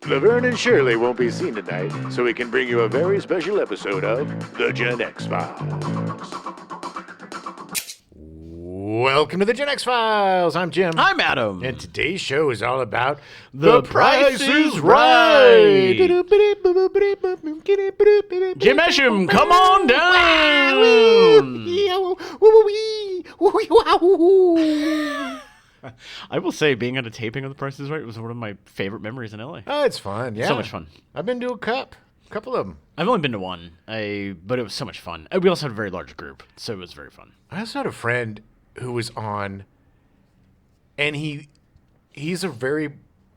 Laverne and Shirley won't be seen tonight, so we can bring you a very special episode of The Gen X Files. Welcome to The Gen X Files. I'm Jim. I'm Adam. And today's show is all about The Price is Right. Jim Esham, come on down. I will say, being at a taping of The Price is Right was one of my favorite memories in LA. Oh, it's fun. Yeah. So much fun. I've been to a couple of them. I've only been to one, but it was so much fun. We also had a very large group, so it was very fun. I also had a friend who was on, and he's a very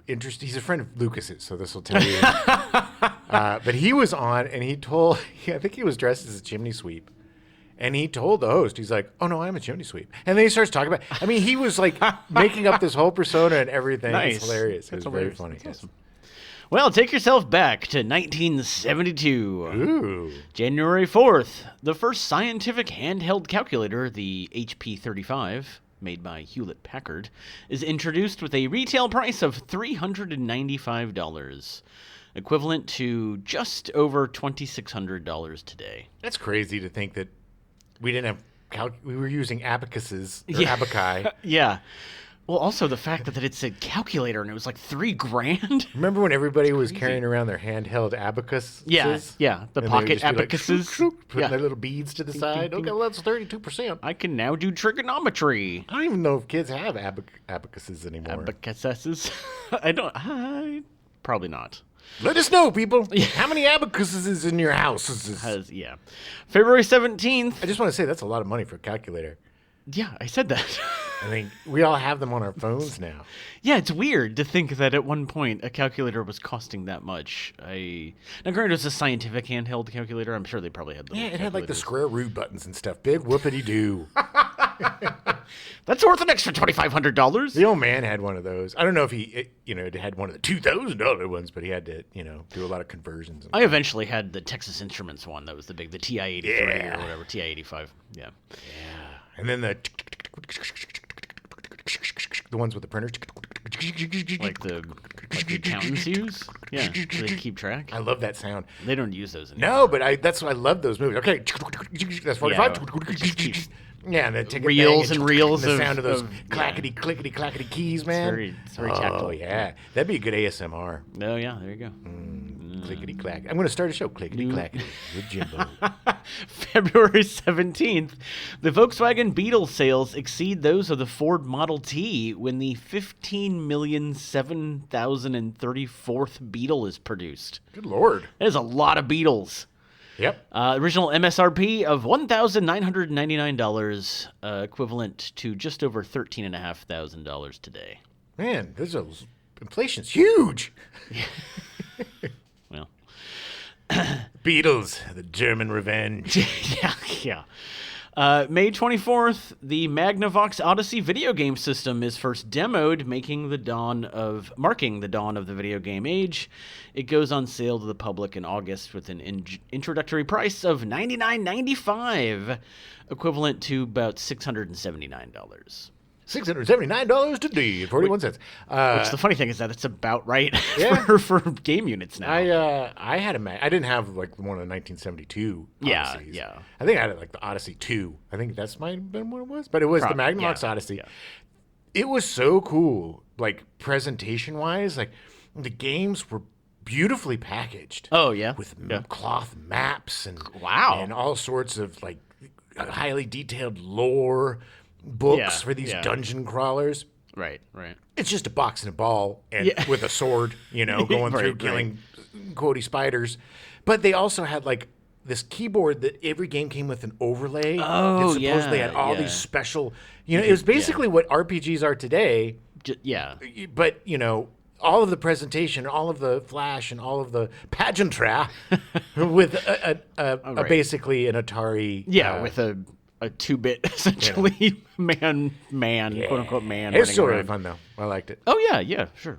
interesting. He's a friend of Lucas's, so this will tell you. But he was on, and I think he was dressed as a chimney sweep, and he told the host, he's like, "Oh no, I'm a chimney sweep," and then he starts talking about. I mean, he was like making up this whole persona and everything. Nice. It's hilarious. That's It was hilarious. very funny. That's awesome. Well, take yourself back to 1972. Ooh. January 4th, the first scientific handheld calculator, the HP 35, made by Hewlett-Packard, is introduced with a retail price of $395, equivalent to just over $2,600 today. That's crazy to think that we didn't have we were using abacuses or Yeah. abaci. Yeah. Well, also the fact that it's a calculator and it was like $3,000. Remember when everybody was carrying around their handheld abacuses? Yeah, the And they would pocket just be like, abacuses. shoop, shoop, putting Yeah. their little beads to the side. ding. Okay, well, that's 32%. I can now do trigonometry. I don't even know if kids have abacuses anymore. Abacuses. Probably not. Let us know, people. How many abacuses is in your house? February 17th. I just want to say that's a lot of money for a calculator. Yeah, I said that. I mean, we all have them on our phones now. Yeah, it's weird to think that at one point a calculator was costing that much. Now, granted, it was a scientific handheld calculator. I'm sure they probably had those. Yeah, it had like the calculators. square root buttons and stuff. Big whoopity-doo. That's worth an extra $2,500. The old man had one of those. I don't know if he, had one of the $2,000 ones, but he had to, do a lot of conversions. I eventually had the Texas Instruments one. That was the TI-83 Yeah. or whatever, TI-85. Yeah. And then the ones with the printers. Like the accountants use? Yeah, so they keep track. I love that sound. They don't use those anymore. No, but that's why I love those movies. Okay, that's 45. Yeah, and then take Reels and reels the of- sound of those of- clackety clickety keys, man. It's very tactile. Oh yeah, that'd be a good ASMR. Oh, yeah, there you go. Clickety clack. I'm going to start a show. Clickety clackety with Jimbo. February 17th, the Volkswagen Beetle sales exceed those of the Ford Model T when the 15,007,034th Beetle is produced. Good Lord. That is a lot of Beetles. Yep. Original MSRP of $1,999, equivalent to just over $13,500 today. Man, inflation's huge. Well, Beatles, the German revenge. yeah. May 24th, the Magnavox Odyssey video game system is first demoed, marking the dawn of the video game age. It goes on sale to the public in August with an introductory price of $99.95, equivalent to about $679. $679 today, 41 cents. Which the funny thing is that it's about right Yeah. for game units now. I had I didn't have like one of the 1972 Yeah, Odysseys. yeah. I think I had like the Odyssey 2. I think that's might have been what it was, but it was the Magnavox yeah, Odyssey. yeah. It was so cool, like presentation wise. Like the games were beautifully packaged. Oh, yeah? with Yeah. cloth maps and Wow. and all sorts of like highly detailed lore books Yeah, for these yeah. dungeon crawlers. Right. It's just a box and a ball and Yeah. with a sword, going through Right, killing quotey spiders. But they also had like this keyboard that every game came with an overlay. Oh, that supposedly had all yeah. these special, it was basically what RPGs are today, Yeah. but all of the presentation, all of the flash, and all of the pageantry with a basically an Atari. Yeah, with a 2-bit essentially man, quote unquote man. It's running still around. really fun though. I liked it. Oh yeah, sure.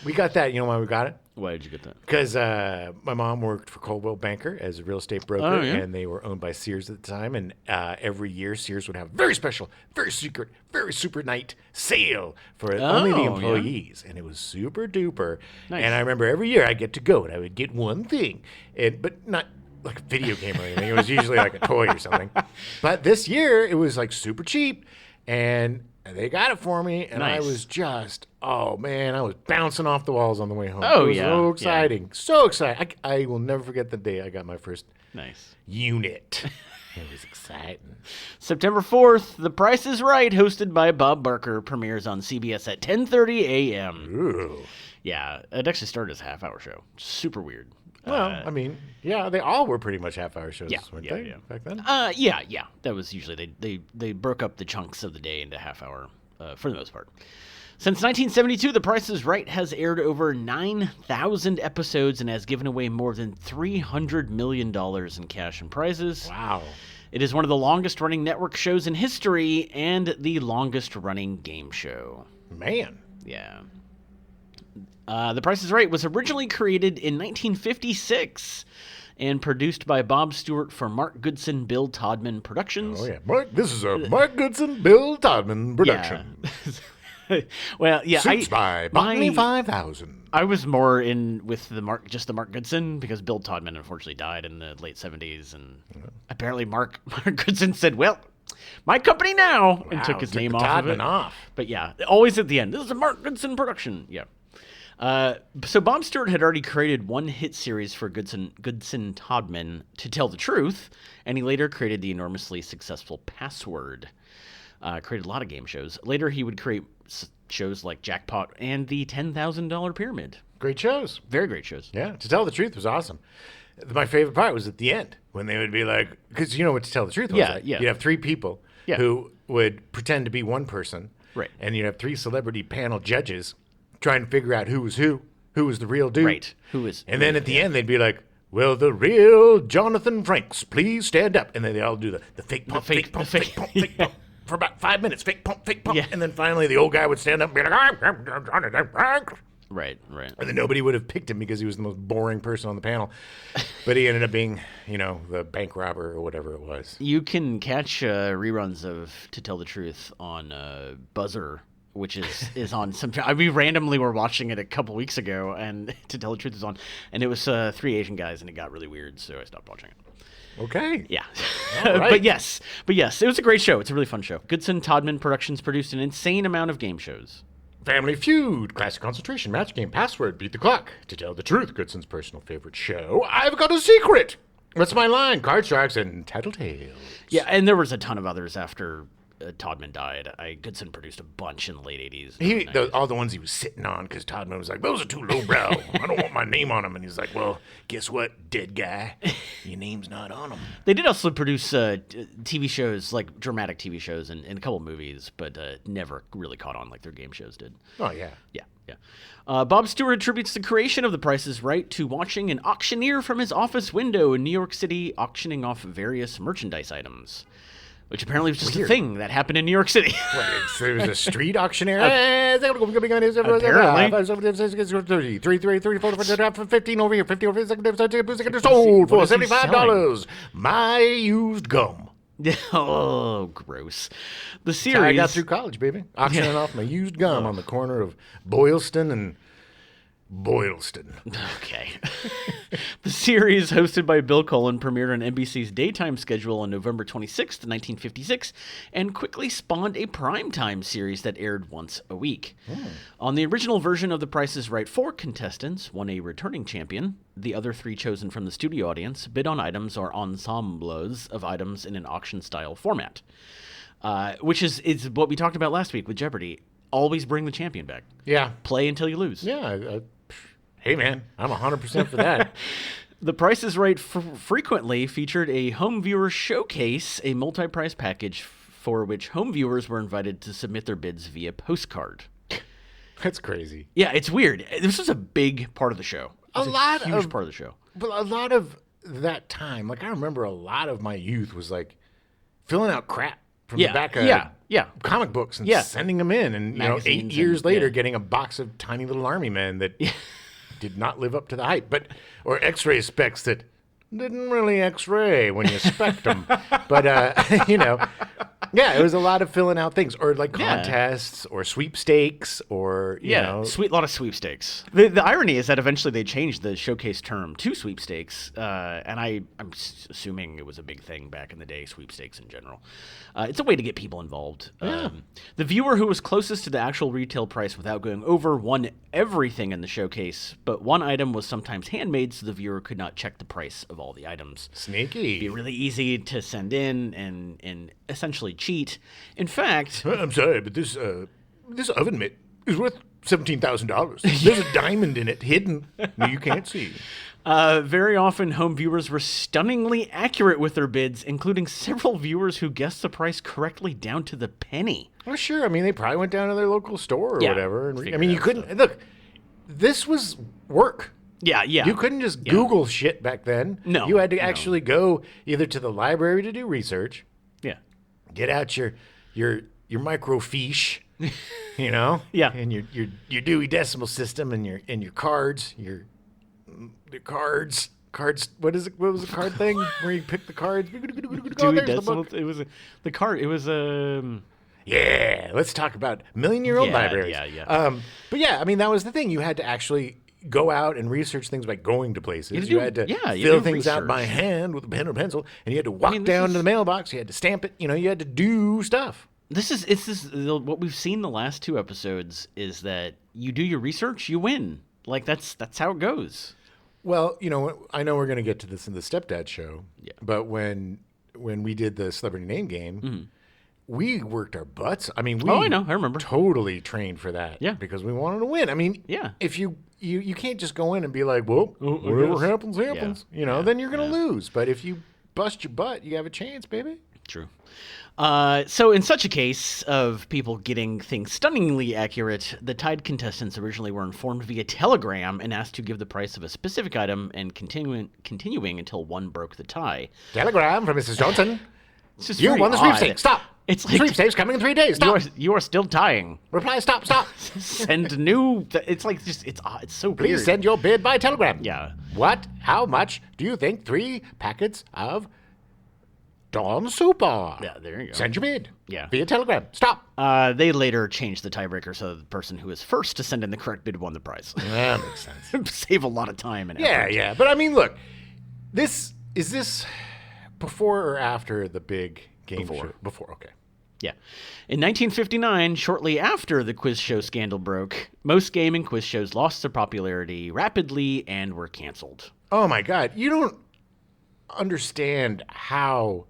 We got that. You know why we got it? Why did you get that? Because my mom worked for Coldwell Banker as a real estate broker, Oh, yeah? and they were owned by Sears at the time. And every year, Sears would have a very special, very secret, very super night sale for only the Oh, yeah? employees. And it was super duper. Nice. And I remember every year I'd get to go, and I would get one thing, but not like a video game or anything. It was usually like a toy or something. But this year, it was like super cheap, and they got it for me, and I Nice. was just, oh man, I was bouncing off the walls on the way home. Oh, it was yeah, so yeah. exciting, so exciting. I will never forget the day I got my first Nice. unit. It was exciting. September 4th, The Price is Right, hosted by Bob Barker, premieres on CBS at 10:30 a.m. Ooh. Yeah, it actually started as a half-hour show. Super weird. Well, I mean, yeah, they all were pretty much half-hour shows, Yeah, weren't yeah, they, yeah. back then? Yeah. That was usually they broke up the chunks of the day into half-hour for the most part. Since 1972, The Price is Right has aired over 9,000 episodes and has given away more than $300 million in cash and prizes. Wow. It is one of the longest-running network shows in history and the longest-running game show. Man. Yeah. The Price is Right was originally created in 1956 and produced by Bob Stewart for Mark Goodson, Bill Todman Productions. Oh, yeah. This is a Mark Goodson, Bill Todman production. Yeah. Well, yeah. Suits by Botany 5000. I was more in with the Mark Goodson because Bill Todman unfortunately died in the late 70s, and apparently Mark Goodson said, "Well, my company now," and took his Took name the off of Todman it. off. But yeah, always at the end. This is a Mark Goodson production. Yeah. So Bob Stewart had already created one hit series for Goodson Todman, To Tell the Truth, and he later created the enormously successful Password. Created a lot of game shows. Later, he would create shows like Jackpot and the $10,000 Pyramid. Great shows. Very great shows. Yeah, To Tell the Truth was awesome. My favorite part was at the end when they would be like, because you know what To Tell the Truth was. Yeah, right? yeah. You'd have three people Yeah. who would pretend to be one person. Right. And you'd have three celebrity panel judges trying to figure out who was the real dude. Right. Who is? And then at the end, they'd be like, will the real Jonathan Franks please stand up? And then they all do the fake pump, fake pump, fake pump, fake pump. For about 5 minutes, fake pump, fake pump. Yeah. And then finally the old guy would stand up and be like, I'm Jonathan Franks. Right. And then nobody would have picked him because he was the most boring person on the panel. But he ended up being, the bank robber or whatever it was. You can catch reruns of To Tell the Truth on Buzzer, which is on some. We randomly were watching it a couple weeks ago, and To Tell the Truth is on, and it was three Asian guys, and it got really weird, so I stopped watching it. Okay. Yeah. All right. But yes, it was a great show. It's a really fun show. Goodson Todman Productions produced an insane amount of game shows. Family Feud, Classic Concentration, Match Game, Password, Beat the Clock. To Tell the Truth, Goodson's personal favorite show. I've Got a Secret. What's My Line? Card Sharks and Tattletales. Yeah, and there was a ton of others after Todman died. Goodson produced a bunch in the late 80s. All the ones he was sitting on, because Todman was like, those are too lowbrow. I don't want my name on them. And he's like, well, guess what, dead guy? Your name's not on them. They did also produce TV shows, like dramatic TV shows and a couple movies, but never really caught on like their game shows did. Oh, yeah. Yeah. Bob Stewart attributes the creation of The Price is Right to watching an auctioneer from his office window in New York City auctioning off various merchandise items, which apparently was just a thing that happened in New York City. There was a street auctioneer. Apparently. 15 over here, 50 over here, sold for What is he $75. My used gum. Oh, gross. The That's how I got series. through college, baby. Auctioning off my used gum on the corner of Boylston and Boylston. Okay. The series, hosted by Bill Cullen, premiered on NBC's daytime schedule on November 26th, 1956, and quickly spawned a primetime series that aired once a week. On the original version of The Price is Right, 4 contestants won a returning champion. The other 3 chosen from the studio audience bid on items or ensembles of items in an auction-style format, which is what we talked about last week with Jeopardy. Always bring the champion back. Yeah. Play until you lose. Yeah. Hey, man, I'm 100% for that. The Price is Right frequently featured a home viewer showcase, a multi-prize package for which home viewers were invited to submit their bids via postcard. That's crazy. Yeah, it's weird. This was a big part of the show. It was a huge part of the show. But a lot of that time, like I remember a lot of my youth was like filling out crap from the back of comic books and Yeah. sending them in. And, 8 Magazines years and- later, yeah. getting a box of tiny little army men that did not live up to the hype, or X-ray specs that didn't really X-ray when you spec'd them. But yeah, it was a lot of filling out things, or like contests, or sweepstakes, or you know, lot of sweepstakes. The irony is that eventually they changed the showcase term to sweepstakes, and I'm assuming it was a big thing back in the day. Sweepstakes in general, it's a way to get people involved. The viewer who was closest to the actual retail price without going over won everything in the showcase, but one item was sometimes handmade, so the viewer could not check the price of all the items. Sneaky. It'd be really easy to send in and essentially cheat. In fact, I'm sorry, but this oven mitt is worth $17,000. There's a diamond in it hidden you can't see. very often home viewers were stunningly accurate with their bids, including several viewers who guessed the price correctly down to the penny. Well, sure. I mean, they probably went down to their local store or whatever. And you couldn't stuff. look. This was work. Yeah. You couldn't just Google shit back then. No, you had to actually go either to the library to do research. Yeah. Get out your microfiche, you know. Yeah. And your Dewey Decimal System and your cards, your cards. What is it? What was the card thing where you pick the cards? Dewey Decimal. It was the card. It was Yeah, let's talk about million-year-old libraries. Yeah. But yeah, I mean, that was the thing. You had to actually go out and research things by going to places. You had to fill things out by hand with a pen or pencil, and you had to walk down to the mailbox. You had to stamp it. You know, you had to do stuff. What we've seen the last two episodes is that you do your research, you win. Like that's how it goes. Well, you know, I know we're going to get to this in the Stepdad show, but when we did the celebrity name game, we worked our butts. I mean, I know. I remember. Totally trained for that. Yeah. Because we wanted to win. I mean, if you can't just go in and be like, well, whatever happens. Yeah. You know, then you're going to lose. But if you bust your butt, you have a chance, baby. True. So in such a case of people getting things stunningly accurate, the tied contestants originally were informed via telegram and asked to give the price of a specific item and continuing until one broke the tie. Telegram from Mrs. Johnson. It's just You very won the odd. sweepstakes. Stop. It's like Sweepstakes coming in 3 days. Stop. you are still tying. Reply. Stop. Send new. It's like just it's so Please weird. send your bid by telegram. Yeah. What? How much do you think 3 packets of Dawn soup are? Yeah, there you go. Send your bid. Yeah. Via telegram. Stop. They later changed the tiebreaker so the person who was first to send in the correct bid won the prize. That makes sense. Save a lot of time and effort. Yeah. But I mean, look, is this before or after the big game show? Before. Okay. Yeah. In 1959, shortly after the quiz show scandal broke, most game and quiz shows lost their popularity rapidly and were canceled. Oh my God. You don't understand how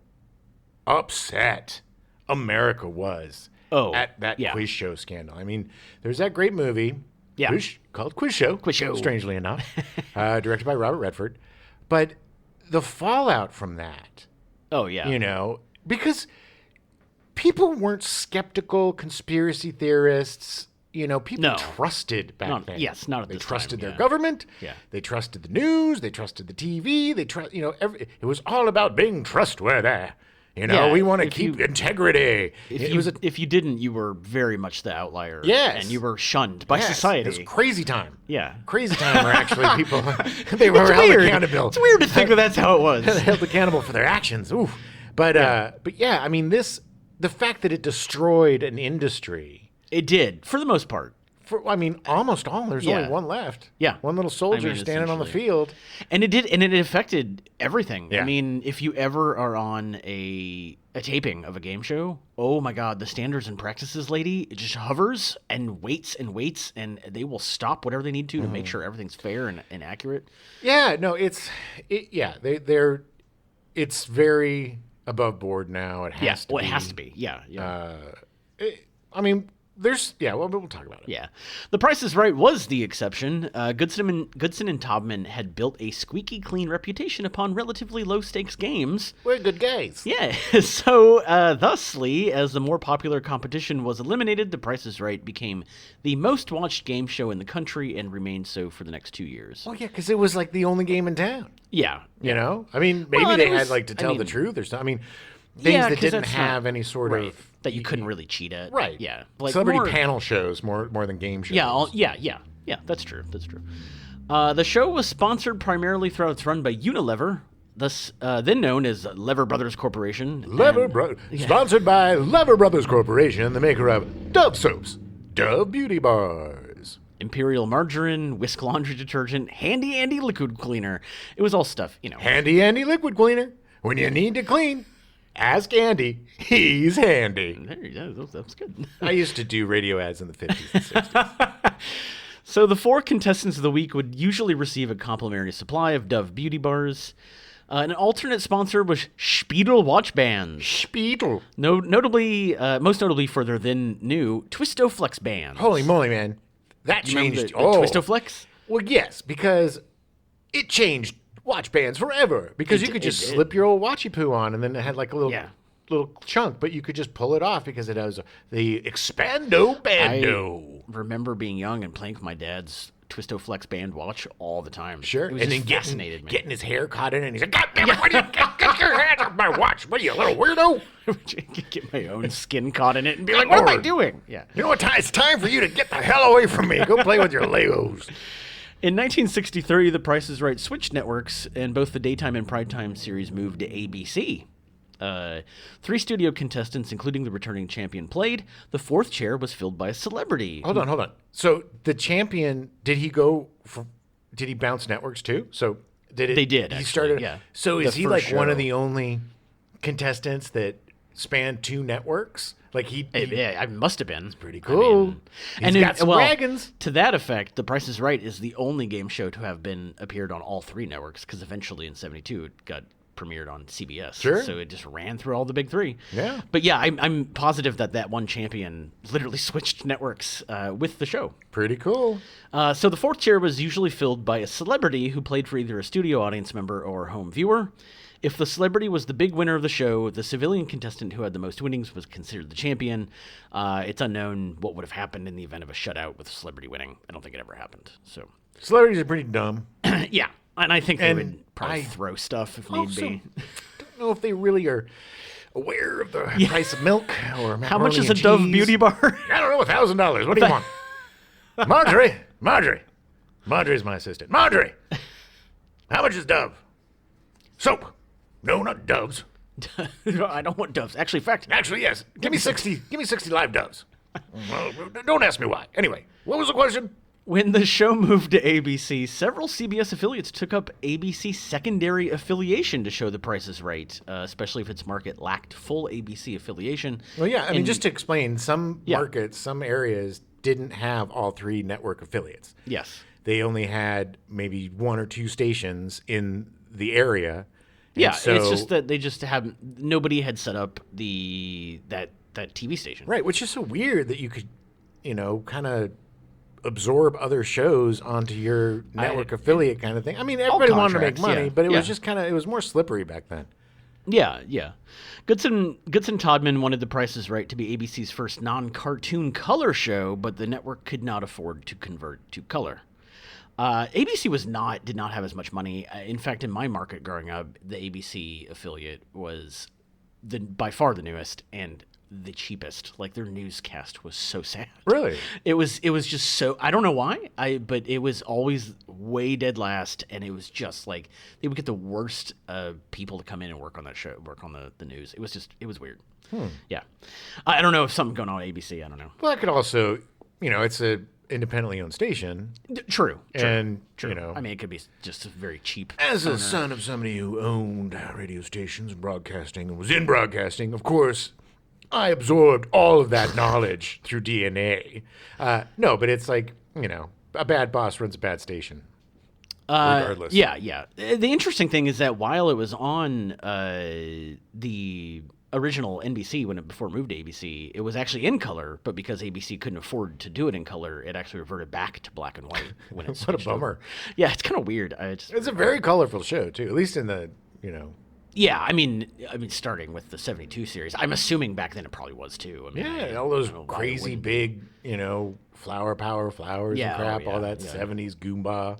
upset America was at that quiz show scandal. I mean, there's that great movie called Quiz Show. Quiz Show. Strangely enough. Directed by Robert Redford. But the fallout from that. Oh, yeah. You know, because people weren't skeptical conspiracy theorists. You know, people trusted back then. Yes, not at They this trusted time, their government. Yeah. They trusted the news. They trusted the TV. It was all about being trustworthy. You know, we want to keep integrity. If you didn't, you were very much the outlier. Yes. And you were shunned by society. It was crazy time. Yeah. Crazy time where actually people, they were held accountable. It's weird to think that that's how it was. Held accountable for their actions. Ooh. But yeah, I mean, the fact that it destroyed an industry. It did, for the most part. Almost all. There's only one left. Yeah. One little soldier standing on the field. And it affected everything. Yeah. I mean, if you ever are on a taping of a game show, oh my God, the standards and practices lady just hovers and waits, and they will stop whatever they need to make sure everything's fair and accurate. Yeah, no, it's very above board now. It has to be. It has to be. Yeah. We'll talk about it. Yeah. The Price is Right was the exception. Goodson and Taubman had built a squeaky clean reputation upon relatively low-stakes games. We're good guys. Yeah. So, thusly, as the more popular competition was eliminated, The Price is Right became the most-watched game show in the country and remained so for the next 2 years. Oh, yeah, because it was like the only game in town. Yeah. You know? I mean, maybe they had like to tell the truth or something. I mean, things that didn't have any sort of... that you couldn't really cheat at. Right. Yeah. Like celebrity panel shows more than game shows. Yeah, yeah, that's true. The show was sponsored primarily throughout its run by Unilever, thus then known as Lever Brothers Corporation. Sponsored by Lever Brothers Corporation, the maker of Dove soaps, Dove beauty bars, Imperial margarine, whisk laundry detergent, Handy Andy liquid cleaner. It was all stuff, Handy Andy liquid cleaner. When you need to clean, ask Andy. He's handy. There you go. That was good. I used to do radio ads in the 50s and 60s. So the 4 contestants of the week would usually receive a complimentary supply of Dove beauty bars. An alternate sponsor was Spiegel watch bands. Spiegel. Most notably for their then new Twistoflex bands. Holy moly, man. That You remember changed. the Twistoflex? Well, yes, because it changed watch bands forever. Because you could just slip your old watchy poo on, and then it had like a little chunk, but you could just pull it off because it has the Expando Bando. I remember being young and playing with my dad's Twistoflex band watch all the time. Sure. It was And just then fascinated me. getting his hair caught in it, and he's like, God damn it, why do you get your hands off my watch? What are you, a little weirdo? Get my own skin caught in it and be like, what am I doing? Yeah. You know what? It's time for you to get the hell away from me. Go play with your Legos. In 1963, The Price is Right switched networks, and both the daytime and primetime series moved to ABC. 3 studio contestants, including the returning champion, played. The 4th chair was filled by a celebrity. Hold on. So the champion, did he bounce networks too? So They did, He actually, started. yeah. So The is he first like one show. of the only contestants that spanned 2 networks? Like Yeah, I must have been. pretty cool. He's got some wagons. To that effect, The Price is Right is the only game show to have been appeared on all 3 networks, because eventually in '72 it got premiered on CBS. Sure. So it just ran through all the big 3. Yeah. But yeah, I'm positive that one champion literally switched networks with the show. Pretty cool. So the 4th chair was usually filled by a celebrity who played for either a studio audience member or a home viewer. If the celebrity was the big winner of the show, the civilian contestant who had the most winnings was considered the champion. It's unknown what would have happened in the event of a shutout with a celebrity winning. I don't think it ever happened. So, Celebrities are pretty dumb. yeah. And I think they And would probably throw stuff if need Also, be. don't know if they really are aware of the price of milk or How much macaroni is a and Dove cheese. beauty bar? I don't know, $1,000. What do you want? Marjorie. Marjorie's my assistant. Marjorie, how much is Dove? Soap. No, not Doves. I don't want Doves. Actually, in fact, Actually, yes. Give me 60 live Doves. Well, don't ask me why. Anyway, what was the question? when the show moved to ABC, several CBS affiliates took up ABC secondary affiliation to show The Price is Right, especially if its market lacked full ABC affiliation. Well, yeah. I mean, And- just to explain, some Yeah. markets, some areas didn't have all 3 network affiliates. Yes. They only had maybe 1 or 2 stations in the area. And Yeah, so, it's just that they just haven't. Nobody had set up that TV station. right, which is so weird that you could, kind of absorb other shows onto your network affiliate kind of thing. I mean, everybody wanted to make contracts, money, yeah. but it Yeah. was just it was more slippery back then. Yeah, yeah. Goodson Todman wanted The Price is Right to be ABC's first non-cartoon color show, but the network could not afford to convert to color. ABC did not have as much money. In fact, in my market growing up, the ABC affiliate was by far the newest and the cheapest. Like, their newscast was so sad. Really? It was just so, I don't know why, but it was always way dead last, and it was just like they would get the worst people to come in and work on that show, work on the news. It was weird. Yeah, I don't know if something going on at ABC. I don't know. Well, that could also, it's a independently owned station. True. And, I mean, it could be just a very cheap. As a son of somebody who owned radio stations and broadcasting and was in broadcasting, of course, I absorbed all of that knowledge through DNA. No, but it's like, a bad boss runs a bad station. Regardless. Yeah. The interesting thing is that while it was on the original NBC before it moved to ABC, it was actually in color, but because ABC couldn't afford to do it in color, it actually reverted back to black and white when it What a switched over. bummer. Yeah, it's kind of weird. It's a very colorful show, too, at least in the, Yeah, I mean, starting with the '72 series, I'm assuming back then it probably was too. I mean, all those I don't know why it crazy wouldn't be. big, Flower Power Flowers Yeah, and crap, oh, all yeah, that yeah. 70s Goomba.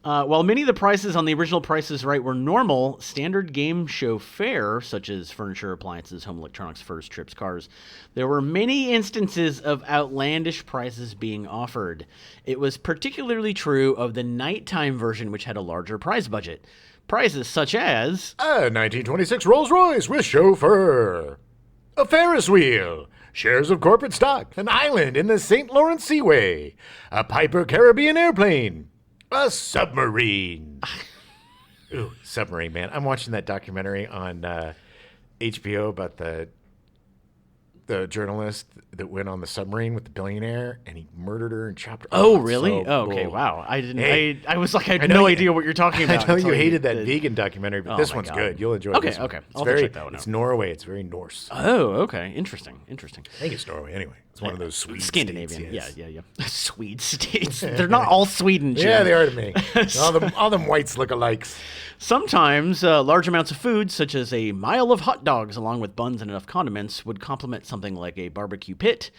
While many of the prices on the original Price is Right were normal, standard game show fare, such as furniture, appliances, home electronics, furs, trips, cars, there were many instances of outlandish prices being offered. It was particularly true of the nighttime version, which had a larger prize budget. Prizes such as A 1926 Rolls-Royce with chauffeur. A Ferris wheel. Shares of corporate stock. An island in the St. Lawrence Seaway. A Piper Caribbean airplane. A submarine. Ooh, submarine, man. I'm watching that documentary on HBO about the journalist that went on the submarine with the billionaire and he murdered her and chopped her. Oh, it's really? so Oh, okay. cool. Wow. I didn't. Hey, I was like, I had I know no you- idea what you're talking I about. know you until hated that did. vegan documentary, but Oh this my one's God. good. You'll enjoy Okay, this one. okay. It's I'll have to very, check that one it's out. Norway. It's very Norse. Oh, okay. Interesting. I think it's Norway anyway. It's one of those Swede Scandinavian. states, yes. Yeah. Swede states. They're not all Sweden. Jim. Yeah, they are to me. all them whites look-alikes. Sometimes large amounts of food, such as a mile of hot dogs along with buns and enough condiments, would complement something like a barbecue pit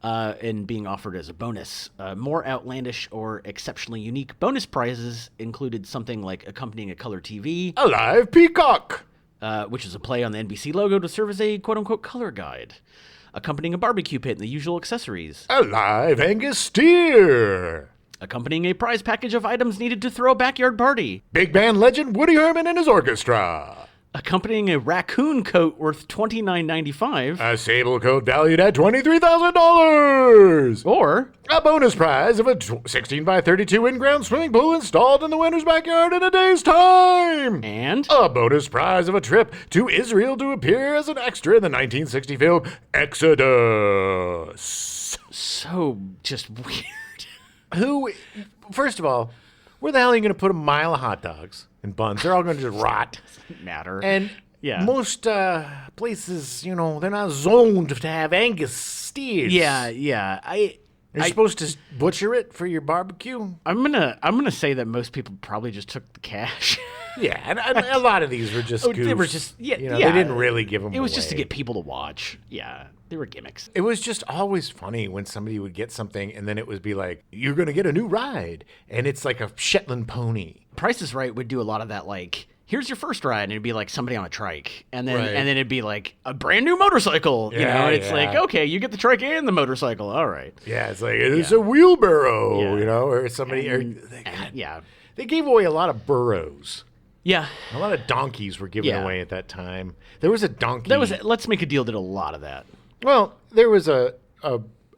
and being offered as a bonus. More outlandish or exceptionally unique bonus prizes included something like accompanying a color TV, A live peacock. which is a play on the NBC logo to serve as a quote-unquote color guide, accompanying a barbecue pit and the usual accessories, A live Angus steer. accompanying a prize package of items needed to throw a backyard party, Big band legend Woody Herman and his orchestra. accompanying a raccoon coat worth $29.95, A sable coat valued at $23,000. or A bonus prize of a 16 by 32 in-ground swimming pool installed in the winner's backyard in a day's time. and A bonus prize of a trip to Israel to appear as an extra in the 1960 film Exodus. so just weird. Who, first of all, where the hell are you going to put a mile of hot dogs and buns? They're all going to just rot. Matter. And Yeah. most places, they're not zoned to have Angus steers. yeah. You're supposed to butcher it for your barbecue. I'm gonna say that most people probably just took the cash. Yeah, and a lot of these were just Oh, they were goofs. just yeah. They didn't really give them. It was just to away. get people to watch. Yeah, they were gimmicks. It was just always funny when somebody would get something and then it would be like, you're going to get a new ride. And it's like a Shetland pony. Price is Right would do a lot of that, like, here's your first ride, and it'd be like somebody on a trike, and then Right. and then it'd be like a brand new motorcycle, Yeah, and it's like, yeah. okay, you get the trike and the motorcycle, all right. Yeah, it's like, it's a wheelbarrow, Yeah. or somebody. Yeah, They gave away a lot of burros. yeah. A lot of donkeys were given Yeah. away at that time. There was a donkey. That was Let's Make a Deal did a lot of that. Well, there was a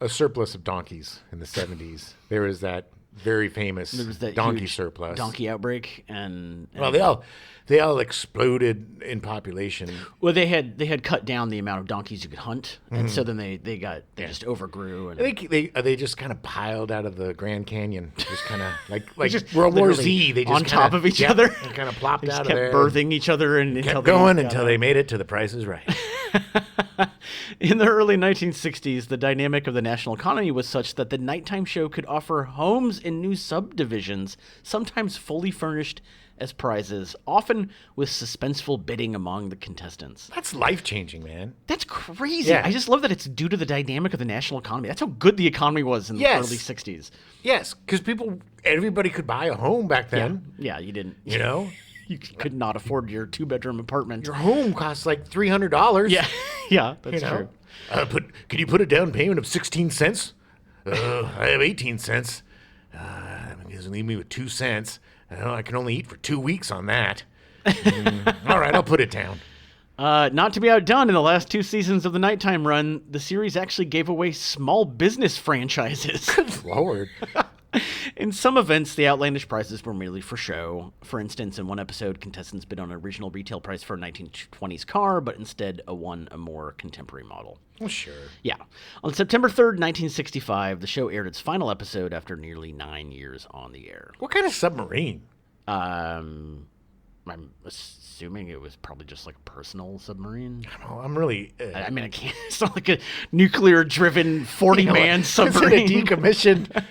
surplus of donkeys in the 70s. There was that very famous There was that donkey huge surplus. donkey outbreak, and Well, they all exploded in population. well, they had cut down the amount of donkeys you could hunt, and so then they just overgrew, and I think they just kind of piled out of the Grand Canyon, just kind of like just World War literally Z. They just on top of each other. They kind of plopped they just out kept of there, birthing each other, and kept going until they made it to the Price is Right. In the early 1960s, the dynamic of the national economy was such that the nighttime show could offer homes in new subdivisions, sometimes fully furnished as prizes, often with suspenseful bidding among the contestants. That's life changing, man. That's crazy. Yeah. I just love that it's due to the dynamic of the national economy. That's how good the economy was in the Yes. early 60s. Yes, because everybody could buy a home back then. Yeah, you didn't. You know, You could not afford your 2-bedroom apartment. your home costs like $300. Yeah, yeah, that's You true. know, can you put a down payment of 16 cents? I have 18 cents. It doesn't leave me with 2 cents. I can only eat for 2 weeks on that. All right, I'll put it down. Not to be outdone, in the last 2 seasons of the nighttime run, the series actually gave away small business franchises. Good Lord. In some events, the outlandish prizes were merely for show. For instance, in one episode, contestants bid on an original retail price for a 1920s car, but instead won a more contemporary model. Well, sure. Yeah. On September 3rd, 1965, the show aired its final episode after nearly 9 years on the air. What kind of submarine? I'm assuming it was probably just like a personal submarine. Oh, I'm really. I mean, I can't. It's not like a nuclear-driven 40-man submarine. Is it a decommissioned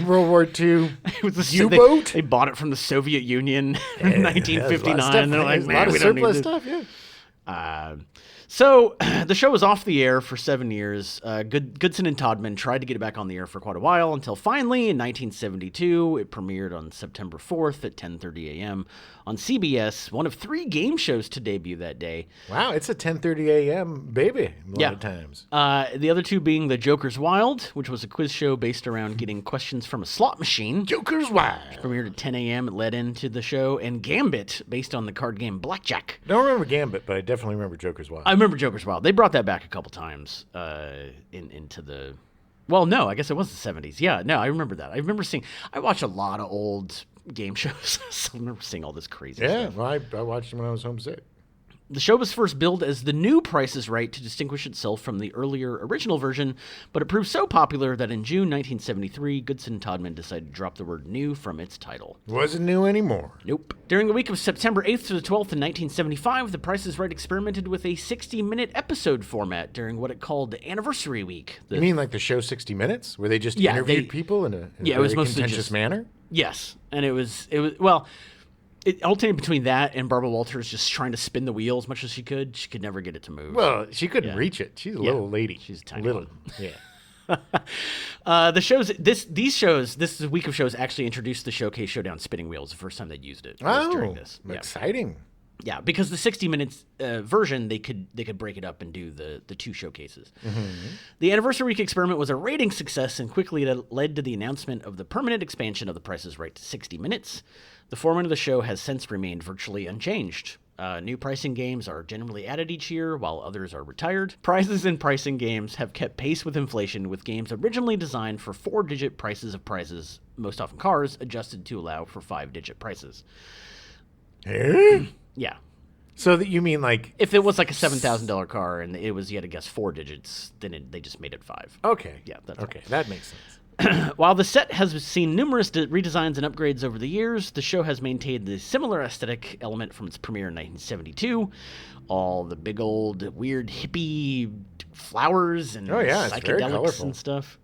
World War II It was a U-boat? They bought it from the Soviet Union in Yeah, there's a lot of 1959. stuff- And they're like, there's a lot man, of we don't need surplus this. stuff. Yeah. So the show was off the air for 7 years. Goodson and Todman tried to get it back on the air for quite a while until finally in 1972 it premiered on September 4th at 10:30 a.m. on CBS, one of 3 game shows to debut that day. Wow, it's a 10:30 a.m. baby a lot of times. The other 2 being The Joker's Wild, which was a quiz show based around getting questions from a slot machine. Joker's Wild. Premiered at 10 a.m. It led into the show, and Gambit, based on the card game Blackjack. Don't remember Gambit, but I definitely remember Joker's Wild. I remember Joker's Wild. They brought that back a couple times into the... Well, no, I guess it was the 70s. Yeah, no, I remember that. I watch a lot of old game shows, so I remember seeing all this crazy stuff. Well, I watched them when I was homesick. The show was first billed as the new Price is Right to distinguish itself from the earlier original version, but it proved so popular that in June 1973, Goodson and Todman decided to drop the word new from its title. Wasn't new anymore. Nope. During the week of September 8th to the 12th in 1975, The Price is Right experimented with a 60-minute episode format during what it called Anniversary Week. You mean like the show 60 Minutes, where they just interviewed people in a it was very mostly contentious just, manner? Yes, and it was well, it alternated between that and Barbara Walters just trying to spin the wheel as much as she could. She could never get it to move. Well, she couldn't reach it. She's a little lady. She's a tiny little. one. Yeah. The shows, this is a week of shows actually introduced the Showcase Showdown spinning wheels. The first time they used it was during this. Yeah. Exciting. Yeah, because the 60 minutes version, they could break it up and do the 2 showcases. Mm-hmm. The Anniversary Week experiment was a rating success and quickly led to the announcement of the permanent expansion of The Price is Right to 60 minutes. The format of the show has since remained virtually unchanged. New pricing games are generally added each year, while others are retired. Prizes in pricing games have kept pace with inflation, with games originally designed for 4-digit prices of prizes, most often cars, adjusted to allow for 5-digit prices. Yeah. So that you mean like... If it was like a $7,000 car and it was, you had to guess 4 digits, then they just made it 5. Okay. Yeah, that's okay. That makes sense. While the set has seen numerous redesigns and upgrades over the years, the show has maintained the similar aesthetic element from its premiere in 1972. All the big old weird hippie flowers and psychedelics and stuff.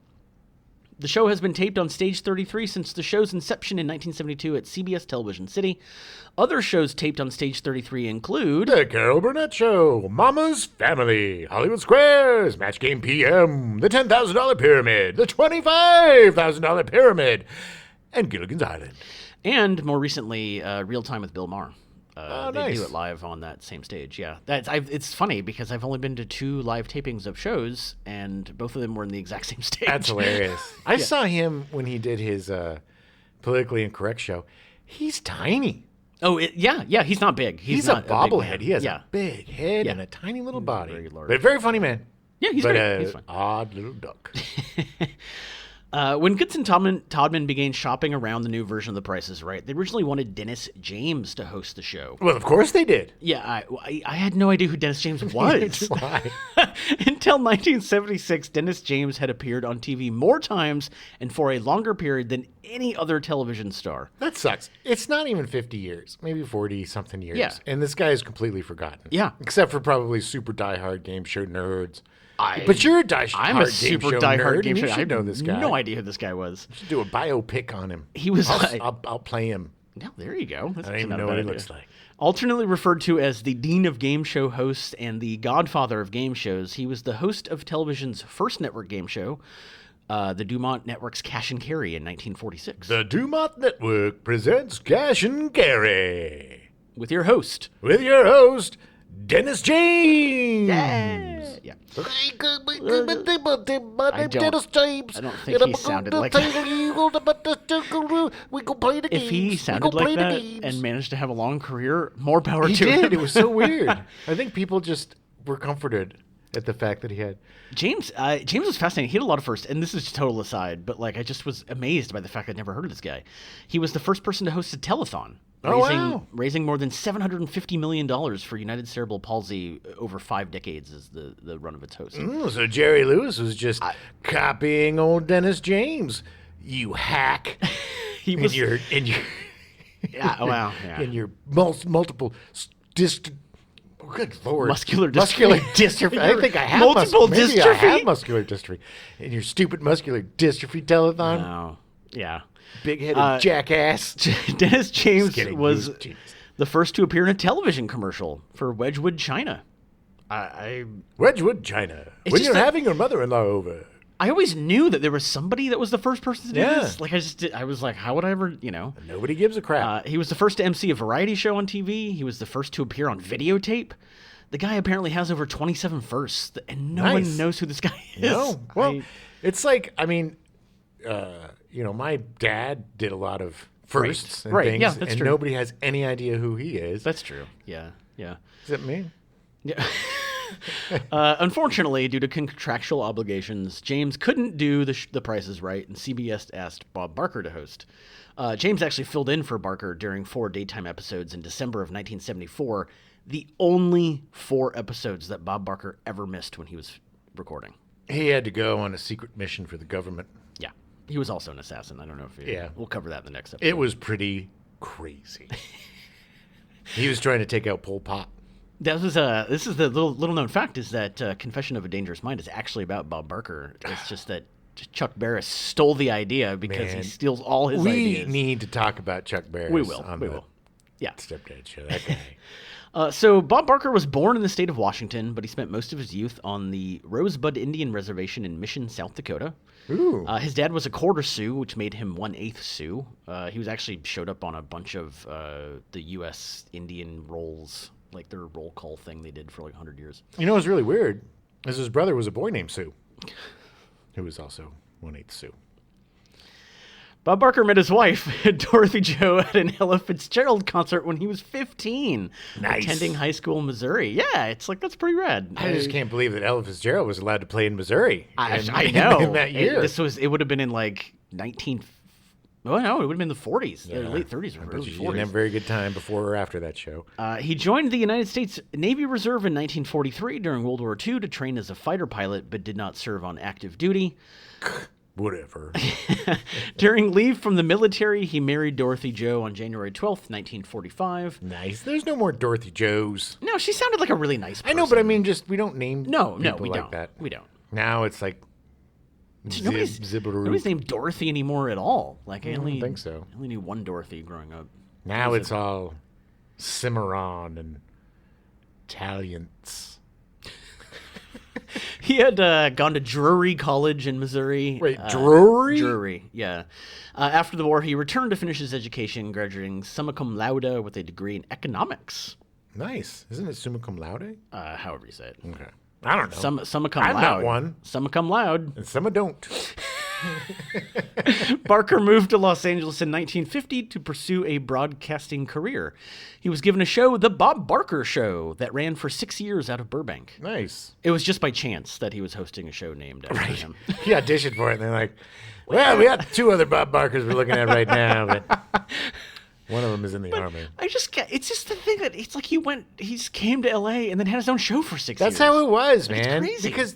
The show has been taped on Stage 33 since the show's inception in 1972 at CBS Television City. Other shows taped on Stage 33 include... The Carol Burnett Show, Mama's Family, Hollywood Squares, Match Game PM, The $10,000 Pyramid, The $25,000 Pyramid, and Gilligan's Island. And more recently, Real Time with Bill Maher. They nice. do it live on that same stage. Yeah, it's funny because I've only been to 2 live tapings of shows, and both of them were in the exact same stage. That's hilarious. I saw him when he did his Politically Incorrect show. He's tiny. Oh, yeah. He's not big. He's not a bobblehead. He has a big head and a tiny little body. Very large. But a very funny man. Yeah, he's great. He's fine. Odd little duck. When Goodson Todman began shopping around the new version of The Price is Right, they originally wanted Dennis James to host the show. Well, of course they did. Yeah, I had no idea who Dennis James was. Why? Until 1976, Dennis James had appeared on TV more times and for a longer period than any other television star. That sucks. It's not even 50 years, maybe 40-something years. Yeah. And this guy is completely forgotten. Yeah. Except for probably super diehard game show nerds. But you're a I'm a super diehard game show. You should know this guy. No idea who this guy was. You should do a biopic on him. He was. I'll play him. Yeah, there you go. I don't even know what he looks like. Alternately referred to as the Dean of Game Show Hosts and the Godfather of Game Shows, he was the host of television's first network game show, the Dumont Network's Cash and Carry in 1946. The Dumont Network presents Cash and Carry. With your host, Dennis James. Yeah. I don't think he sounded like that. We go play the games. If he sounded like that and managed to have a long career, more power to him. He did. It was so weird. I think people just were comforted at the fact that he had... James was fascinating. He had a lot of firsts, and this is a total aside, but I just was amazed by the fact I'd never heard of this guy. He was the first person to host a telethon. Raising more than $750 million for United Cerebral Palsy over 5 decades is the run of its host. So Jerry Lewis was just copying old Dennis James. You hack. He was in your wow. In your multiple good lord. Muscular dystrophy. I think I have multiple dystrophy. Maybe I have muscular dystrophy. In your stupid muscular dystrophy telethon. Wow. Yeah. Big-headed jackass. Dennis James was the first to appear in a television commercial for Wedgwood China. I Wedgwood, China. It's When just you're that- having your mother-in-law over. I always knew that there was somebody that was the first person to do Yeah. this. Like I was like, how would I ever, Nobody gives a crap. He was the first to MC a variety show on TV. He was the first to appear on videotape. The guy apparently has over 27 firsts, and no Nice. one knows who this guy is. No. Well, it's like, my dad did a lot of firsts and Right. things, Yeah, that's and true. nobody has any idea who he is. That's true. Yeah. Is it me? Yeah. Unfortunately, due to contractual obligations, James couldn't do the Price is Right, and CBS asked Bob Barker to host. James actually filled in for Barker during 4 daytime episodes in December of 1974, the only 4 episodes that Bob Barker ever missed when he was recording. He had to go on a secret mission for the government. Yeah. He was also an assassin. I don't know if Yeah. we'll cover that in the next episode. It was pretty crazy. He was trying to take out Pol Pot. This is the little known fact is that Confession of a Dangerous Mind is actually about Bob Barker. It's just that Chuck Barris stole the idea because Man. he steals all his We ideas. need to talk about Chuck Barris. We will. On We the will. Yeah. Stepdad show. That guy. So Bob Barker was born in the state of Washington, but he spent most of his youth on the Rosebud Indian Reservation in Mission, South Dakota. Ooh. His dad was a quarter Sioux, which made him 1/8 Sioux. He was actually showed up on a bunch of the U.S. Indian rolls, like their roll call thing they did for like 100 years. You know what's really weird is his brother was a boy named Sue, who was also 1/8 Sue. Bob Barker met his wife, Dorothy Jo, at an Ella Fitzgerald concert when he was 15, Nice. attending high school in Missouri. Yeah, it's like, that's pretty rad. I just can't believe that Ella Fitzgerald was allowed to play in Missouri. I know. In that year. It would have been in like 19... Oh, no, it would have been the 40s, the late 30s or I bet early you she didn't 40s. have a very good time before or after that show. He joined the United States Navy Reserve in 1943 during World War II to train as a fighter pilot, but did not serve on active duty. Whatever. During leave from the military, he married Dorothy Jo on January 12th, 1945. Nice. There's no more Dorothy Joes. No, she sounded like a really nice person. I know, but I mean, just we don't name No, people we like don't. that. We don't. Now it's like Nobody's Zibberoo. named Dorothy anymore at all. Like I only don't think so. I only knew one Dorothy growing up. Now it's all Cimarron and Italians. He had gone to Drury College in Missouri. Wait, Drury? Drury, yeah. After the war, he returned to finish his education, graduating summa cum laude with a degree in economics. Nice. Isn't it summa cum laude? However you say it. Okay. I don't know. Summa cum I'm laude. not one. Summa cum laude. And some don't. Barker moved to Los Angeles in 1950 to pursue a broadcasting career. He was given a show, The Bob Barker Show, that ran for 6 years out of Burbank. Nice. It was just by chance that he was hosting a show named after him. He auditioned for it, and they're like, well, we got 2 other Bob Barkers we're looking at right now, but one of them is in the Army. It's just the thing that it's like he came to LA and then had his own show for 6 years. That's how it was, It's man. crazy. Because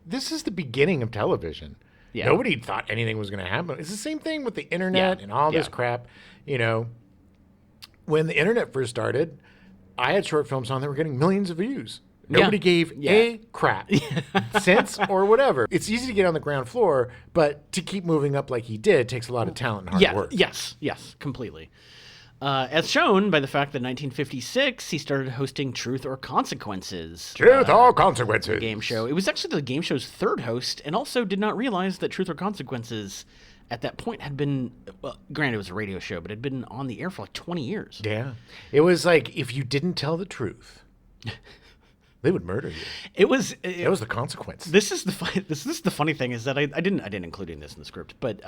this is the beginning of television. Yeah. Nobody thought anything was going to happen. It's the same thing with the internet Yeah. and all this Yeah. crap. When the internet first started, I had short films on that were getting millions of views. Nobody gave a crap, cents or whatever. It's easy to get on the ground floor, but to keep moving up like he did takes a lot of talent and hard work. Yes, completely. As shown by the fact that in 1956 he started hosting Truth or Consequences. Truth or consequences. Game show. It was actually the game show's third host, and also did not realize that Truth or Consequences at that point had been, granted it was a radio show, but had been on the air for like 20 years. Yeah. It was like if you didn't tell the truth, they would murder you. It was. That was the consequence. This is the funny thing is that I didn't include in this in the script, but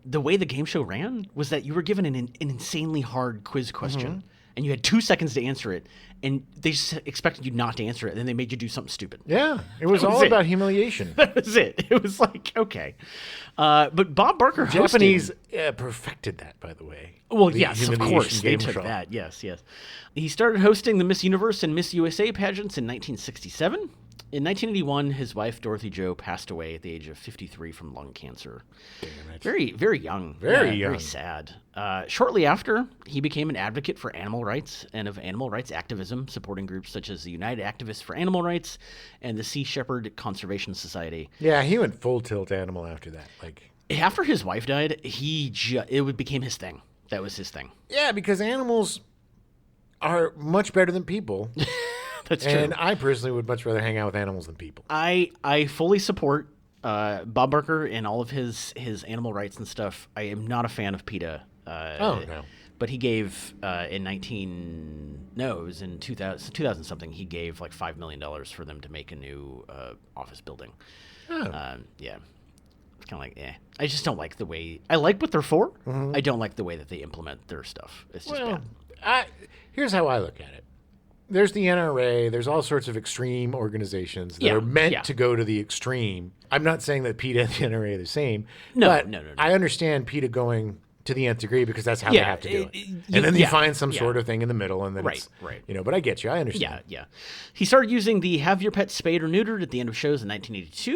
the way the game show ran was that you were given an insanely hard quiz question, and you had 2 seconds to answer it, and they just expected you not to answer it, and then they made you do something stupid. Yeah. It was That was all it. about humiliation. That was it. It was like, okay. But Bob Barker hosting... Japanese perfected that, by the way. Well, The yes, of humiliation course. They game took show. that. Yes. He started hosting the Miss Universe and Miss USA pageants in 1967. In 1981, his wife, Dorothy Jo, passed away at the age of 53 from lung cancer. Damn it. Very, very young. Very young. Very sad. Shortly after, he became an advocate for animal rights and of animal rights activism, supporting groups such as the United Activists for Animal Rights and the Sea Shepherd Conservation Society. Yeah, he went full tilt animal after that. Like, After his wife died, it became his thing. That was his thing. yeah, because animals are much better than people That's true. And I personally would much rather hang out with animals than people. I fully support Bob Barker and all of his animal rights and stuff. I am not a fan of PETA. No. But he gave in 2000 something, he gave like $5 million for them to make a new office building. Oh. Yeah. It's kind of like, I just don't like the way, I like what they're for. I don't like the way that they implement their stuff. It's just bad. Here's how I look at it. There's the NRA. There's all sorts of extreme organizations that Yeah, are meant yeah. to go to the extreme. I'm not saying that PETA and the NRA are the same. No, but no. I understand PETA going to the nth degree because that's how they Yeah, have to do it. you- And then you yeah, find some yeah. sort of thing in the middle, and then Right, it's right. But I get you. I understand. Yeah. He started using the Have Your Pet Spayed or Neutered at the end of shows in 1982.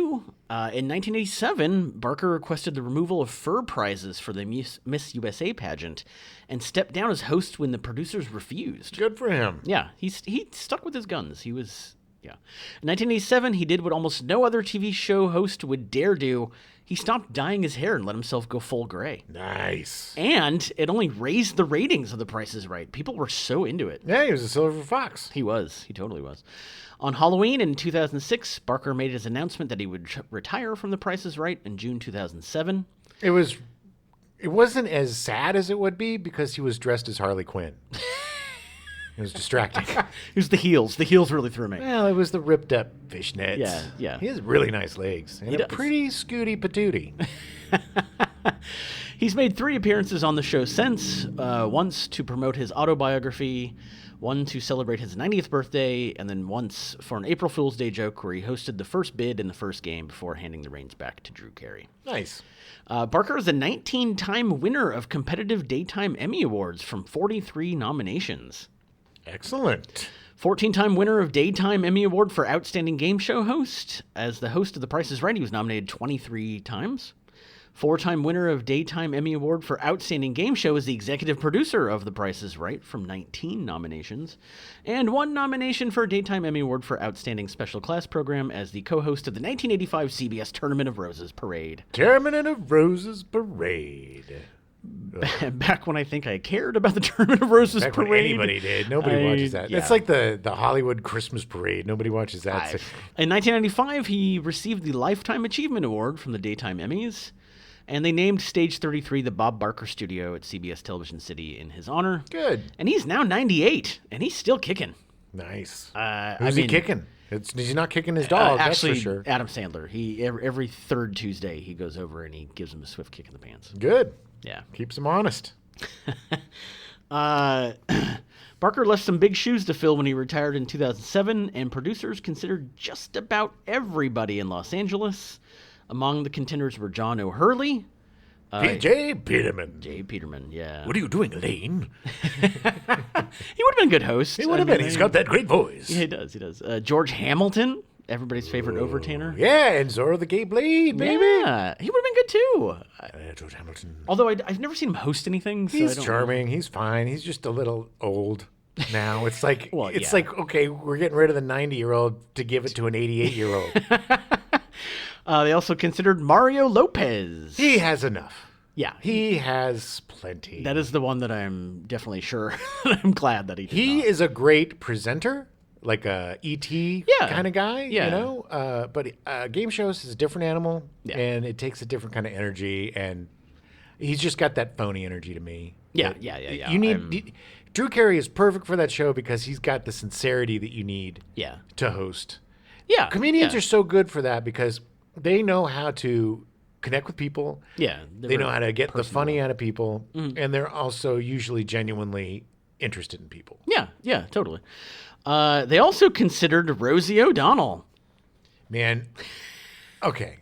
In 1987, Barker requested the removal of fur prizes for the Miss USA pageant and stepped down as host when the producers refused. Good for him. Yeah, he stuck with his guns. He was, In 1987, he did what almost no other TV show host would dare do. He stopped dyeing his hair and let himself go full gray. Nice. And it only raised the ratings of The Price is Right. People were so into it. Yeah, he was a silver fox. He was. He totally was. On Halloween in 2006, Barker made his announcement that he would retire from The Price is Right in June 2007. It wasn't as sad as it would be because he was dressed as Harley Quinn. It was distracting. It was the heels. The heels really threw me. Well, it was the ripped up fishnets. Yeah. He has really nice legs and He a does. pretty scooty patootie. He's made 3 appearances on the show since, once to promote his autobiography, one to celebrate his 90th birthday, and then once for an April Fool's Day joke where he hosted the first bid in the first game before handing the reins back to Drew Carey. Nice. Barker is a 19-time winner of competitive Daytime Emmy Awards from 43 nominations. Excellent. 14-time winner of Daytime Emmy Award for Outstanding Game Show Host. As the host of The Price is Right, he was nominated 23 times. 4-time winner of Daytime Emmy Award for Outstanding Game Show as the executive producer of The Price is Right from 19 nominations. And 1 nomination for a Daytime Emmy Award for Outstanding Special Class Program as the co-host of the 1985 CBS Tournament of Roses Parade. Tournament of Roses Parade. Back when I think I cared about the Tournament of Roses Back when Parade. anybody did. Nobody watches that. yeah. It's like the Hollywood Christmas Parade. Nobody watches that. In 1995, he received the Lifetime Achievement Award from the Daytime Emmys, and they named Stage 33 the Bob Barker Studio at CBS Television City in his honor. Good. And he's now 98, and he's still kicking. Nice. I Who's he mean, kicking? He's not kicking his dog, actually, that's for sure. Adam Sandler. He every third Tuesday he goes over and he gives him a swift kick in the pants. Good. Yeah. Keeps him honest. Barker left some big shoes to fill when he retired in 2007, and producers considered just about everybody in Los Angeles. Among the contenders were John O'Hurley. P.J. Peterman. Jay Peterman, yeah. What are you doing, Elaine? He would have been a good host. He would have been. He's got that great voice. Yeah, he does. George Hamilton, everybody's favorite overtainer. Yeah, and Zora the Gay Blade, baby. Yeah, he would have been good too. George Hamilton. Although I've never seen him host anything. So I He's don't charming. He's fine. He's just a little old now. It's like Well, it's yeah. like okay, we're getting rid of the 90-year-old to give it to an 88-year-old. They also considered Mario Lopez. He has enough. Yeah, He has plenty. that is the one that I'm definitely sure. I'm glad that he did He not. is a great presenter, like a E.T. Yeah. kind of guy, Yeah. you know? But game shows is a different animal, Yeah. and it takes a different kind of energy, and he's just got that phony energy to me. Yeah, that- yeah. You need... Drew Carey is perfect for that show because he's got the sincerity that you need Yeah. to host. Yeah. Comedians yeah. are so good for that because they know how to connect with people. Yeah. They know how to get the personable. funny out of people, Mm-hmm. and they're also usually genuinely interested in people. Yeah, totally. They also considered Rosie O'Donnell. Man, okay.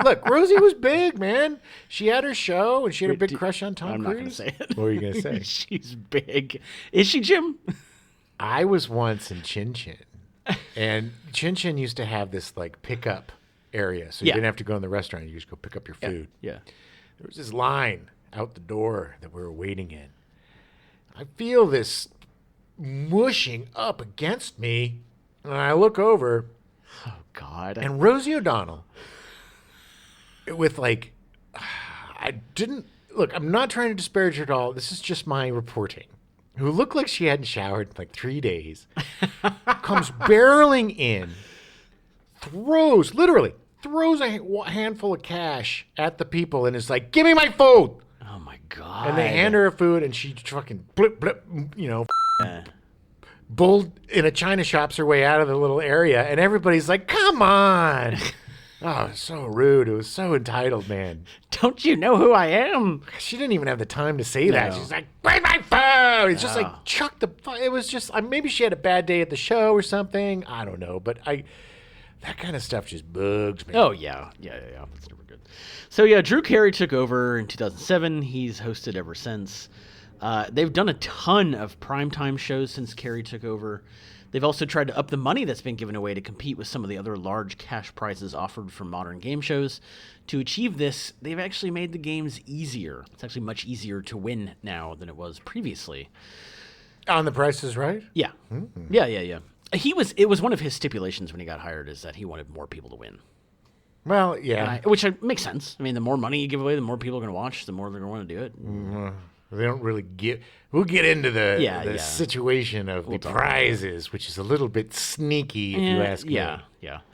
Look, Rosie was big, man. She had her show, and she had a big crush on Tom I'm Cruise. not going to say it. What were you going to say? She's big. Is she, Jim? I was once in Chin Chin, and Chin Chin used to have this like pickup area, so you Yeah. didn't have to go in the restaurant. You just go pick up your food. Yeah. There was this line out the door that we were waiting in. I feel this mushing up against me, and I look over, Oh, God. and Rosie O'Donnell, with like, I didn't look. I'm not trying to disparage her at all. This is just my reporting. who looked like she hadn't showered in like 3 days, comes barreling in, literally throws a handful of cash at the people and is like, "Give me my food!" Oh my god! And they hand her food, and she fucking blip blip, bull in a china shops her way out of the little area, and everybody's like, "Come on!" Oh, it was so rude. It was so entitled, man. Don't you know who I am? She didn't even have the time to say that. No. She's like, "Where's my phone?" It's just like, chuck the. It was just maybe she had a bad day at the show or something. I don't know, but that kind of stuff just bugs me. Oh yeah. That's never good. So yeah, Drew Carey took over in 2007. He's hosted ever since. They've done a ton of primetime shows since Carey took over. They've also tried to up the money that's been given away to compete with some of the other large cash prizes offered from modern game shows. To achieve this, they've actually made the games easier. It's actually much easier to win now than it was previously. On The Price is Right? Yeah. Mm-hmm. Yeah. It was one of his stipulations when he got hired is that he wanted more people to win. Well, yeah. Which makes sense. I mean, the more money you give away, the more people are going to watch, the more they're going to want to do it. Mm-hmm. They don't really get. We'll get into the situation of the prizes, which is a little bit sneaky, if you ask me. Yeah.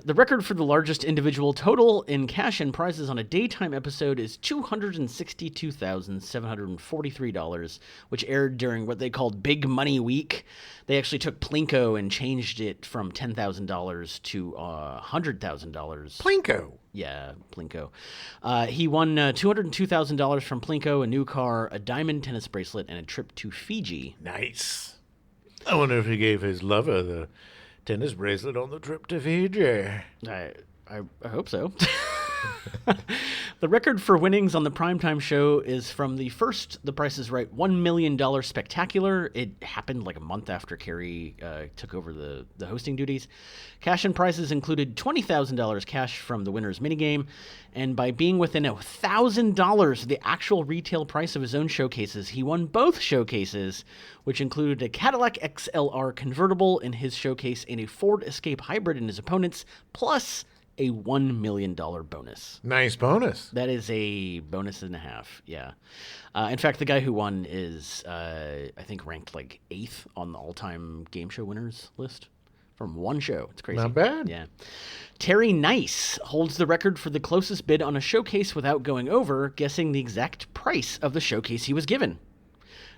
The record for the largest individual total in cash and prizes on a daytime episode is $262,743, which aired during what they called Big Money Week. They actually took Plinko and changed it from $10,000 to $100,000. Plinko. Yeah, Plinko. He won $202,000 from Plinko, a new car, a diamond tennis bracelet, and a trip to Fiji. Nice. I wonder if he gave his lover the tennis bracelet on the trip to Fiji. I hope so. The record for winnings on the primetime show is from the first The Price is Right $1 million spectacular. It happened like a month after Carey took over the hosting duties. Cash and prizes included $20,000 cash from the winner's minigame, and by being within $1,000 of the actual retail price of his own showcases, he won both showcases, which included a Cadillac XLR convertible in his showcase and a Ford Escape hybrid in his opponent's, plus a $1 million bonus. Nice bonus. That is a bonus and a half, yeah. In fact, the guy who won is, I think, ranked like 8th on the all-time game show winners list from one show. It's crazy. Not bad. Yeah. Terry Nice holds the record for the closest bid on a showcase without going over, guessing the exact price of the showcase he was given.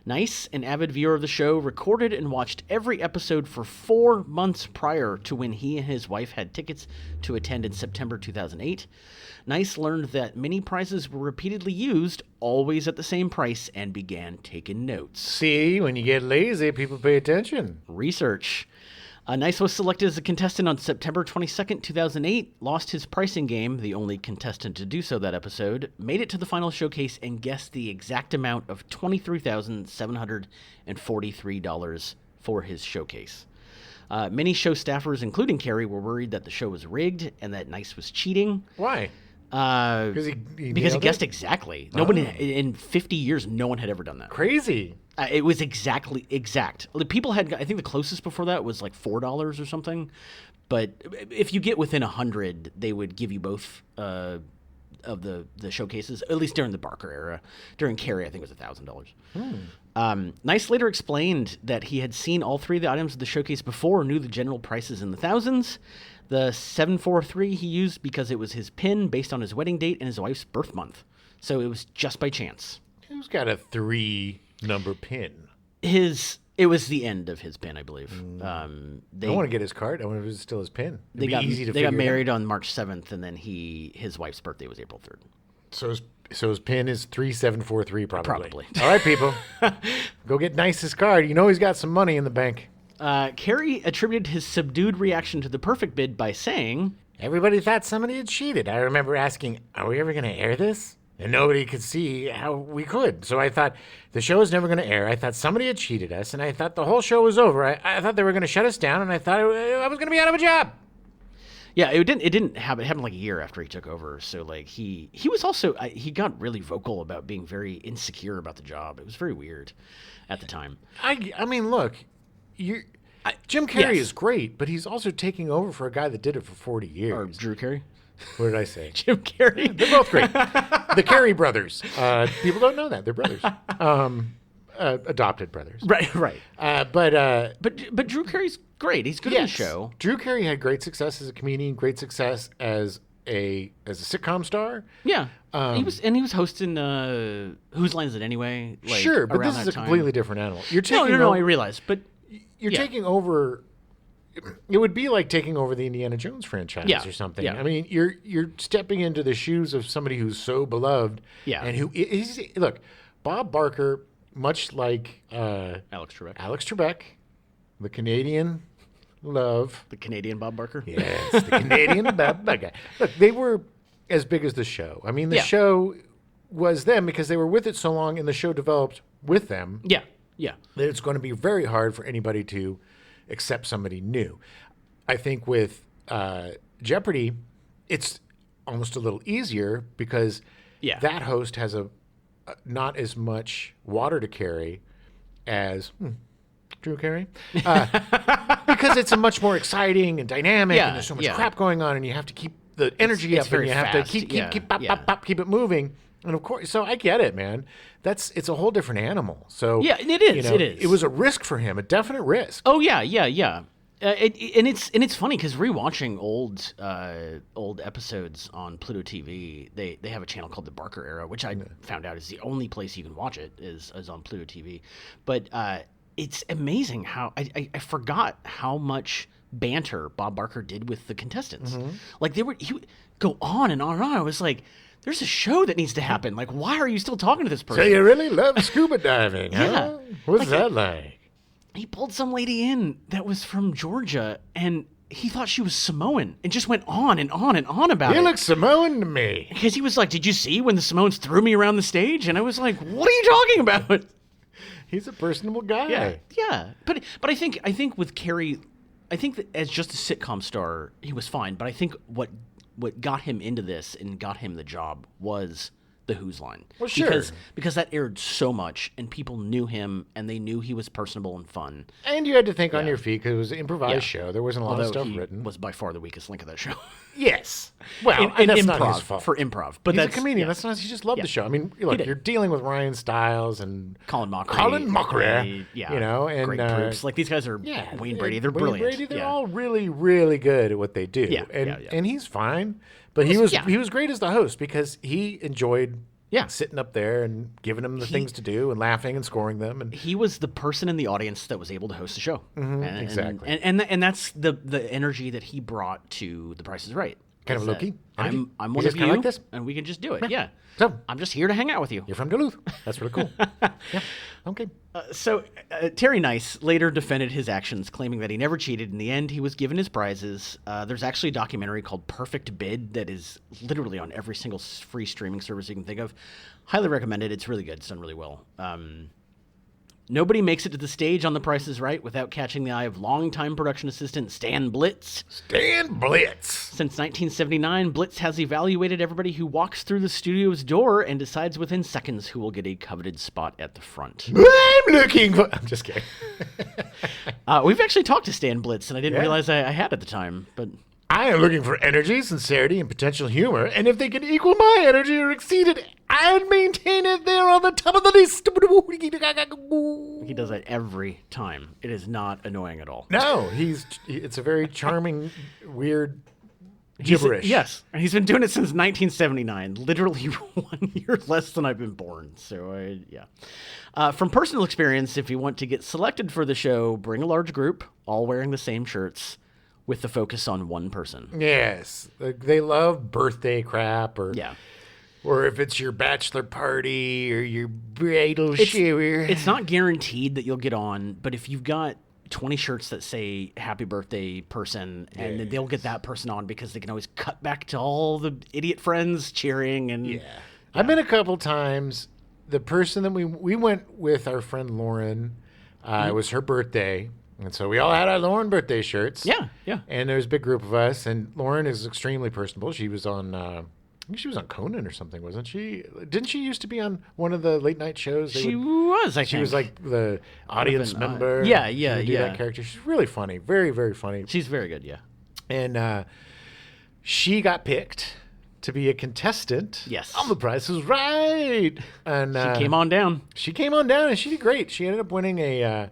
Nice, an avid viewer of the show, recorded and watched every episode for 4 months prior to when he and his wife had tickets to attend in September 2008. Nice learned that many prizes were repeatedly used, always at the same price, and began taking notes. See, when you get lazy, people pay attention. Research. Nice was selected as a contestant on September 22nd, 2008, lost his pricing game, the only contestant to do so that episode, made it to the final showcase, and guessed the exact amount of $23,743 for his showcase. Many show staffers, including Carey, were worried that the show was rigged and that Nice was cheating. Why? Because he guessed exactly. Nobody in 50 years, no one had ever done that. Crazy. It was exact. People had, I think the closest before that was like $4 or something. But if you get within 100, they would give you both of the showcases, at least during the Barker era. During Carey, I think it was $1,000. Nice later explained that he had seen all 3 of the items of the showcase before and knew the general prices in the thousands. The 743 he used because it was his pin based on his wedding date and his wife's birth month. So it was just by chance. Who's got a 3-number pin? It was the end of his pin, I believe. I want to get his card. I wonder if it's still his pin. It'd be easy to they got figure married on March 7th, and then his wife's birthday was April 3rd. So his pin is 3743 probably. Probably. All right, people. Go get Nice's card. You know he's got some money in the bank. Carey attributed his subdued reaction to the perfect bid by saying, "Everybody thought somebody had cheated. I remember asking, are we ever going to air this? And nobody could see how we could. So I thought the show is never going to air. I thought somebody had cheated us, and I thought the whole show was over. I thought they were going to shut us down, and I thought I was going to be out of a job." Yeah, it didn't happen. It happened like a year after he took over. So like he was also he got really vocal about being very insecure about the job. It was very weird at the time. I mean, look, Jim Carrey yes. is great, but he's also taking over for a guy that did it for 40 years. Or Drew Carey. What did I say? Jim Carrey. They're both great. The Carey brothers. People don't know that. They're brothers. adopted brothers. Right. But But Drew Carey's great. He's good in the show. Drew Carey had great success as a comedian, great success as a sitcom star. Yeah. He was hosting Whose Line Is It Anyway? Like, Sure, but around this is that a time. completely different animal. You're No, taking no, over, I realize, but you're yeah. taking over. It would be like taking over the Indiana Jones franchise Yeah, or something. yeah. I mean, you're stepping into the shoes of somebody who's so beloved. Yeah. And who is look, Bob Barker, much like Alex Trebek. Alex Trebek, the Canadian love. The Canadian Bob Barker. Yes, the Canadian Bob Barker. Look, they were as big as the show. I mean, the Yeah. show was them because they were with it so long, and the show developed with them. Yeah. Yeah. That it's going to be very hard for anybody to accept somebody new. I think with Jeopardy, it's almost a little easier because Yeah. that host has a not as much water to carry as Drew Carey, because it's a much more exciting and dynamic, Yeah, and there's so much yeah. crap going on, and you have to keep the energy it's up, very and you have fast, to keep yeah, pop, yeah. pop, pop, keep it moving. And of course, so I get it, man. It's a whole different animal. So Yeah, it is, it is. It was a risk for him, a definite risk. Oh yeah. And it's funny because rewatching old episodes on Pluto TV, they have a channel called the Barker Era, which I found out is the only place you can watch it is on Pluto TV. But it's amazing how I forgot how much banter Bob Barker did with the contestants. Like he would go on and on and on. I was like, there's a show that needs to happen. Like, why are you still talking to this person? So you really love scuba diving, huh? Yeah. What's that like? He pulled some lady in that was from Georgia, and he thought she was Samoan, and just went on and on and on about You it. look Samoan to me. Because he was like, "Did you see when the Samoans threw me around the stage?" And I was like, "What are you talking about?" He's a personable guy. Yeah. But I think with Carey, I think that as just a sitcom star, he was fine. But I think what got him into this and got him the job was the Who's Line. Well, sure. Because that aired so much, and people knew him, and they knew he was personable and fun. And you had to think on your feet because it was an improvised Yeah. show. There wasn't a lot Although of stuff he written. was by far the weakest link of that show. Yes. Well, in and that's improv, not his fault. for improv. But He's a that's comedian. yeah. That's not. He just loved Yeah. the show. I mean, look, did. you're dealing with Ryan Stiles and Colin Mockery. You know, and great groups. Like these guys are yeah, Wayne Brady. They're Wayne brilliant. Brady, they're yeah. all really, really good at what they do. Yeah, and yeah. and he's fine. But he was yeah. he was great as the host because he enjoyed Yeah. sitting up there and giving them the things to do and laughing and scoring them. And He was the person in the audience that was able to host the show. exactly. And that's the energy that he brought to The Price is Right. Kind Is of that low-key I'm energy? one You of just you, kinda like this? and we can just do it. Yeah. So- I'm just here to hang out with you. you're from Duluth. That's really cool. Yeah. Okay. So Terry Nice later defended his actions, claiming that he never cheated. In the end, he was given his prizes. There's actually a documentary called Perfect Bid that is literally on every single free streaming service you can think of. Highly recommend it. It's really good. It's done really well. Nobody makes it to the stage on The Price is Right without catching the eye of longtime production assistant Stan Blitz. Stan Blitz. Since 1979, Blitz has evaluated everybody who walks through the studio's door and decides within seconds who will get a coveted spot at the front. I'm looking for. I'm just kidding. We've actually talked to Stan Blitz, and I didn't Yeah. realize I had at the time. But I am looking for energy, sincerity, and potential humor, and if they can equal my energy or exceed it, I'd maintain it there on the top of the list. he does that every time. It is not annoying at all. No, it's a very charming, weird gibberish. Yes, and he's been doing it since 1979, literally 1 year less than I've been born. So, yeah. From personal experience, if you want to get selected for the show, bring a large group, all wearing the same shirts, with the focus on one person. Yes, they love birthday crap, or Yeah. or if it's your bachelor party or your bridal shower. It's not guaranteed that you'll get on, but if you've got 20 shirts that say happy birthday person, and then they'll get that person on because they can always cut back to all the idiot friends cheering. And I've been a couple times. The person that we went with, our friend Lauren, it was her birthday. And so we all had our Lauren birthday shirts. Yeah. And there was a big group of us. And Lauren is extremely personable. She was on, I think she was on Conan or something, wasn't she? Didn't she used to be on one of the late night shows? She was, I think. She was like the audience been, member. yeah, She would do that character. She's really funny. Very, very funny. She's very good, yeah. And she got picked to be a contestant. Yes. On The Price is Right. And She came on down. She came on down and she did great. She ended up winning a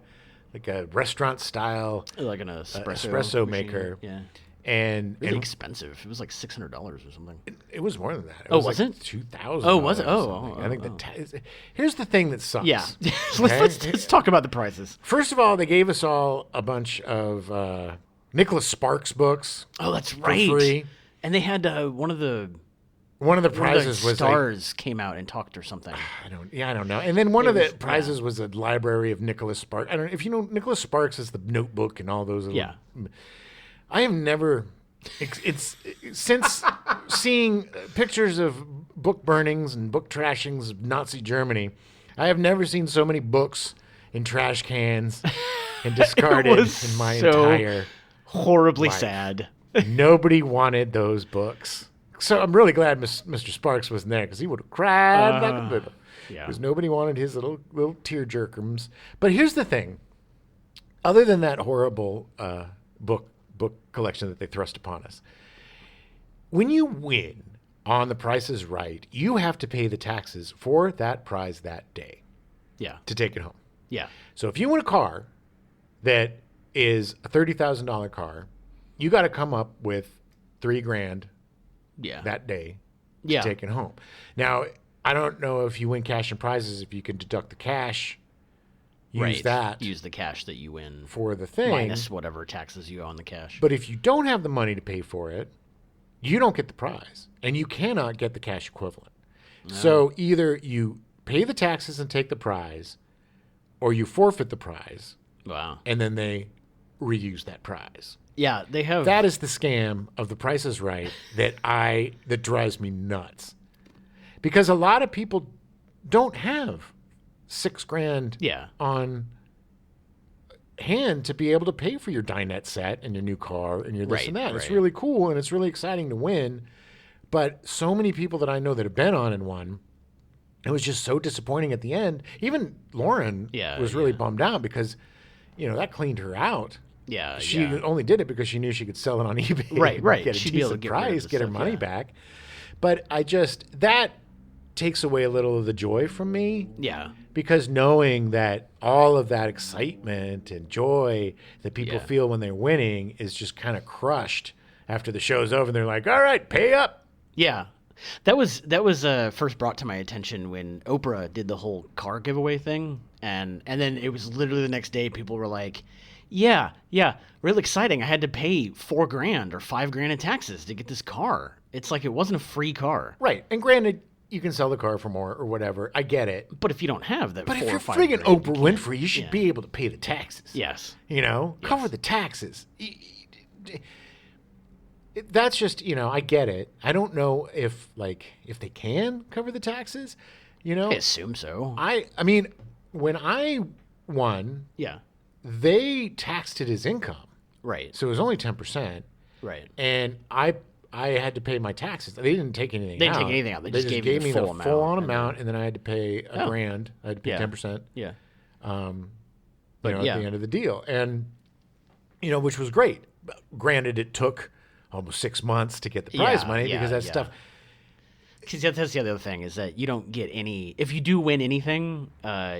restaurant style Like an espresso espresso machine. maker. Yeah. and Really and expensive. It was like $600 or something. it was more than that. Oh, was it? $2,000. Oh, was it? or Oh, something. oh, I think oh. here's the thing that sucks. Yeah. Okay? let's talk about the prices. First of all, they gave us all a bunch of Nicholas Sparks books. Oh, that's right. free. And they had one of the One of the one of the prizes was stars came out and talked or something. I don't know. And then one of was- the prizes was a library of Nicholas Sparks. I don't know if you know Nicholas Sparks is the Notebook and all those. Yeah. I have never. It's since seeing pictures of book burnings and book trashings of Nazi Germany, I have never seen so many books in trash cans and discarded was in my so entire. Horribly life. sad. Nobody wanted those books. So I'm really glad Mr. Sparks wasn't there because he would have cried like a baby. Yeah. Because nobody wanted his little tear jerkums. But here's the thing. Other than that horrible book collection that they thrust upon us, when you win on The Price is Right, you have to pay the taxes for that prize that day Yeah. to take it home. Yeah. So if you win a car that is a $30,000 car, you got to come up with $3,000 Yeah. that day yeah. to take it home. Now, I don't know if you win cash and prizes, if you can deduct the cash, use Right. that Use the cash that you win for the thing. minus whatever taxes you owe on the cash. But if you don't have the money to pay for it, you don't get the prize, and you cannot get the cash equivalent. So either you pay the taxes and take the prize, or you forfeit the prize, Wow. and then they reuse that prize. Yeah, they have That is the scam of The Price is Right that drives me nuts. Because a lot of people don't have $6,000 Yeah. on hand to be able to pay for your dinette set and your new car and your this Right, and that. It's right. really cool and it's really exciting to win. But so many people that I know that have been on and won, it was just so disappointing at the end. Even Lauren Yeah, was really yeah. bummed out because, that cleaned her out. Yeah, She yeah. only did it because she knew she could sell it on eBay. Right, and right. Get a She'd be able to decent get rid of price, the get her stuff, money yeah. back. But that takes away a little of the joy from me Yeah. because knowing that all of that excitement and joy that people Yeah. feel when they're winning is just kind of crushed after the show's over. And they're like, all right, pay up. Yeah. That was first brought to my attention when Oprah did the whole car giveaway thing, and then it was literally the next day people were like, yeah, real exciting. I had to pay $4,000 or $5,000 in taxes to get this car. It's like it wasn't a free car. Right. And granted, you can sell the car for more or whatever. I get it. But if you don't have that, But if $4,000 you're or friggin' $5,000, Oprah Winfrey, you should yeah. be able to pay the taxes. Yes. Cover the taxes. That's just, I get it. I don't know if they can cover the taxes, I assume so. I mean, when I won, Yeah. they taxed it as income. Right. So it was only 10%. Right. And I had to pay my taxes. They didn't take anything out. They didn't take anything out. They just gave you the me full the amount, full-on and then- amount, and then I had to pay $1,000. I had to pay Yeah. 10%. Yeah. At yeah. the end of the deal. And, which was great. Granted, it took almost 6 months to get the prize Yeah, money yeah, because that yeah. stuff. Because that's the other thing is that you don't get any. If you do win anything,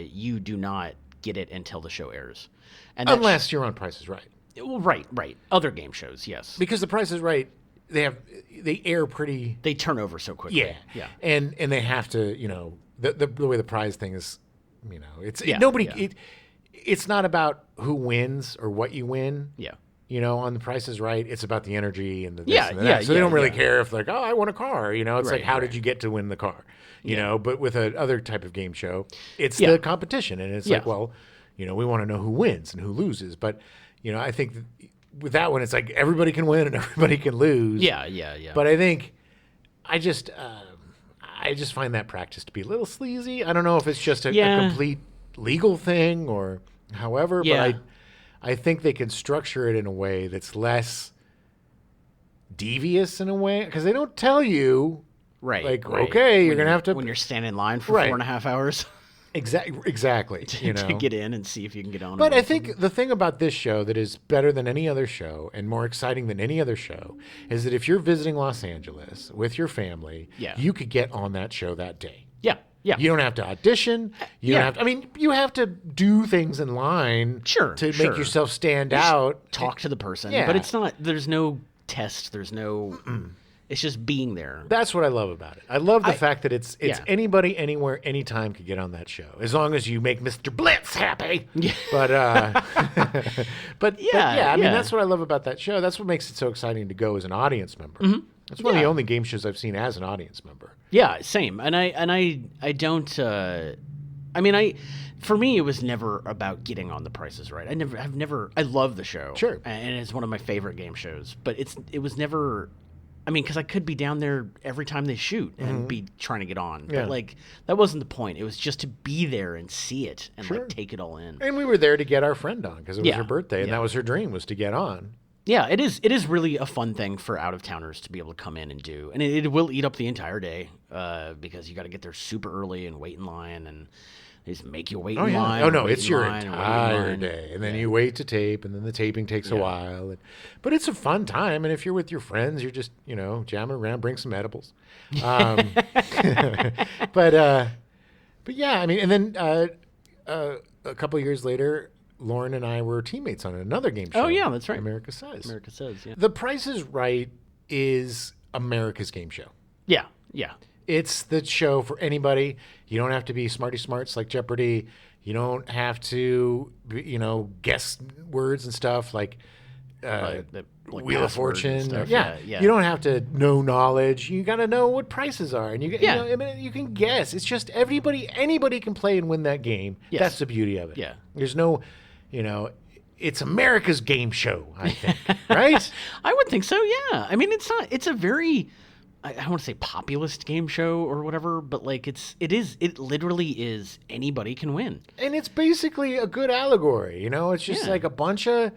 you do not get it until the show airs, and that's- Unless you're on Price is Right. well, right. Other game shows, yes, Because the Price is Right, they air pretty. they turn over so quickly. Yeah. And they have to, the way the prize thing is, it's Yeah, nobody. yeah. It's not about who wins or what you win. Yeah. On The Price is Right, it's about the energy and the this Yeah, and the yeah, that. So they don't really yeah. care if I won a car. It's like, Right, how right. did you get to win the car? But with another type of game show, it's Yeah. the competition, and it's like, Yeah. well, we want to know who wins and who loses. But I think with that one, it's like everybody can win and everybody can lose. Yeah. But I think I just find that practice to be a little sleazy. I don't know if it's just a complete legal thing or however, Yeah. but I think they can structure it in a way that's less devious in a way because they don't tell you Right. like, right. okay, you're When gonna have to when you're standing in line for Right. 4.5 hours. Exactly. You know. to get in and see if you can get on. But I think the thing about this show that is better than any other show and more exciting than any other show is that if you're visiting Los Angeles with your family, Yeah. you could get on that show that day. yeah, yeah, You don't have to audition. You Yeah. don't have to, I mean, you have to do things in line Sure, to sure. make yourself stand out. talk to the person. Yeah. But it's not. There's no test. There's no. It's just being there. That's what I love about it. I love the fact that it's yeah. anybody, anywhere, anytime could get on that show, as long as you make Mr. Blitz happy. Yeah. But but yeah, I mean yeah. that's what I love about that show. That's what makes it so exciting to go as an audience member. Mm-hmm. That's one of the only game shows I've seen as an audience member. Yeah, same. And I don't. I mean, for me, it was never about getting on The Price is Right. I love the show. Sure. And it's one of my favorite game shows. But it was never. I mean, because I could be down there every time they shoot and be trying to get on. Yeah. But like, that wasn't the point. It was just to be there and see it and Sure. like take it all in. And we were there to get our friend on because it was Yeah. her birthday, and Yeah. that was her dream, was to get on. Yeah, it is. It is really a fun thing for out of towners to be able to come in and do, and it will eat up the entire day because you got to get there super early and wait in line, and they just make you wait in line. Oh and no, wait it's in your line and wait in entire line. day, and then you wait to tape, and then the taping takes a while. But it's a fun time, and if you're with your friends, you're just jamming around, bring some edibles. But yeah, I mean, and then a couple of years later, Lauren and I were teammates on another game show. Oh, yeah, that's right. America Says. America Says, yeah. The Price is Right is America's game show. Yeah, yeah. It's the show for anybody. You don't have to be smarty smarts like Jeopardy. You don't have to, guess words and stuff like Like Wheel of passwords and Fortune. stuff. Yeah. Yeah. You don't have to know knowledge. You got to know what prices are, and Yeah. you can guess. It's just anybody can play and win that game. Yes. That's the beauty of it. Yeah. There's no, it's America's game show, I think, right? I would think so, yeah. I mean, it's a very, I don't want to say populist game show or whatever, but like it literally is anybody can win. And it's basically a good allegory, It's just Yeah. like a bunch of,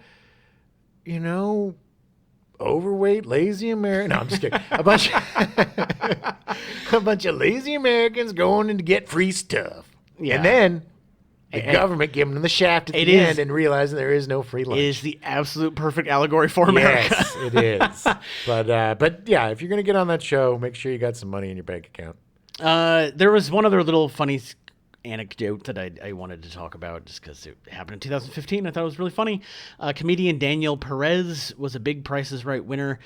overweight, lazy Americans. No, I'm just kidding. A bunch of lazy Americans going in to get free stuff. Yeah. And then the government giving them the shaft at It the is- end and realizing there is no free lunch. It is the absolute perfect allegory for America. Yes, it is. But yeah, if you're going to get on that show, make sure you got some money in your bank account. There was one other little funny anecdote that I wanted to talk about just because it happened in 2015. I thought it was really funny. Comedian Danielle Perez was a big Price is Right winner.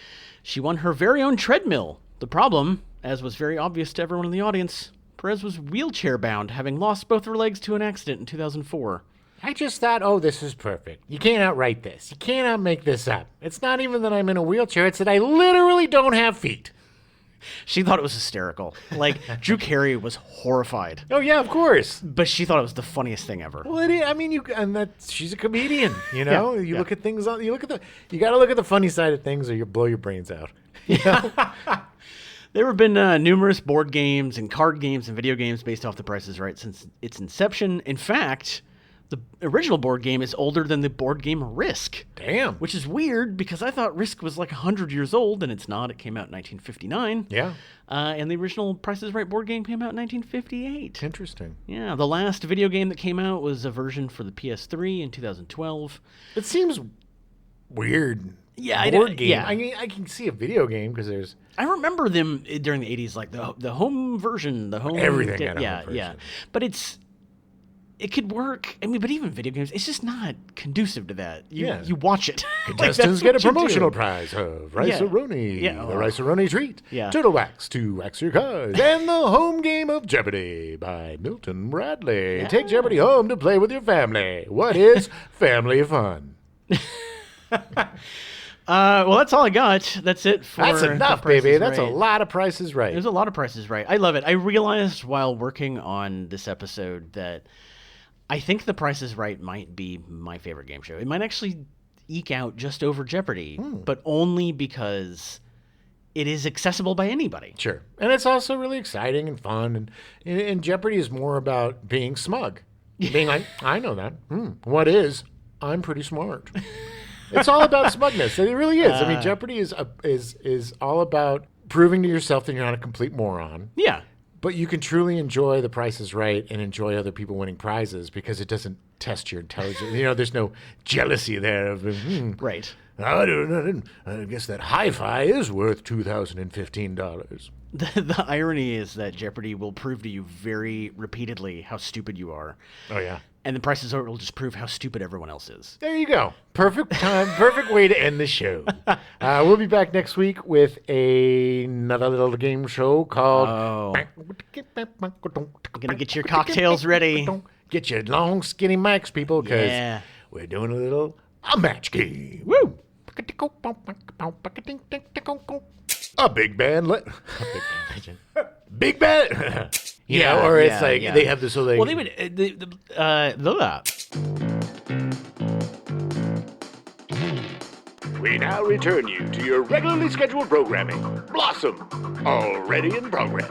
She won her very own treadmill. The problem, as was very obvious to everyone in the audience, Perez was wheelchair bound, having lost both her legs to an accident in 2004. I just thought, this is perfect. You can't outright this. You can't make this up. It's not even that I'm in a wheelchair. It's that I literally don't have feet. She thought it was hysterical. Like, Drew Carey was horrified. Oh, yeah, of course. But she thought it was the funniest thing ever. Well, it is. I mean, she's a comedian, You got to look at the funny side of things or you blow your brains out. There have been numerous board games and card games and video games based off The Price is Right since its inception. In fact, the original board game is older than the board game Risk. Damn. Which is weird because I thought Risk was like 100 years old, and it's not. It came out in 1959. Yeah. And the original Price is Right board game came out in 1958. Interesting. Yeah, the last video game that came out was a version for the PS3 in 2012. It seems weird. Yeah, board game. yeah. I mean, I can see a video game because there's I remember them during the 80s, like the home version, the home Everything had a home yeah, version. yeah. But it could work. I mean, but even video games, it's just not conducive to that. You watch it. contestants get a promotional prize of Rice-A-Roni, Yeah. the Rice-A-Roni treat, Yeah. Turtle Wax to wax your cards, and the home game of Jeopardy by Milton Bradley. Take Jeopardy home to play with your family. What is family fun? Well, that's all I got. That's it for That's enough, The Price baby. is That's a Right. lot of prices right. There's a lot of Prices Right. I love it. I realized while working on this episode that I think The Price is Right might be my favorite game show. It might actually eke out just over Jeopardy, but only because it is accessible by anybody. Sure. And it's also really exciting and fun. And Jeopardy is more about being smug. Being like, I know that. What is? I'm pretty smart. It's all about smugness. It really is. I mean, Jeopardy is all about proving to yourself that you're not a complete moron. Yeah. But you can truly enjoy The Price is Right and enjoy other people winning prizes because it doesn't test your intelligence. There's no jealousy there of, Right. I guess that hi-fi is worth $2,015. The irony is that Jeopardy will prove to you very repeatedly how stupid you are. Oh, yeah. And The Price is Right will just prove how stupid everyone else is. There you go. Perfect time, perfect way to end the show. We'll be back next week with another little game show called... Oh. Gonna get your cocktails ready. Get your long, skinny mics, people, because Yeah. we're doing a match game. Woo! A big band, big band, or it's like they have this whole thing. Well, they would. We now return you to your regularly scheduled programming. Blossom, already in progress.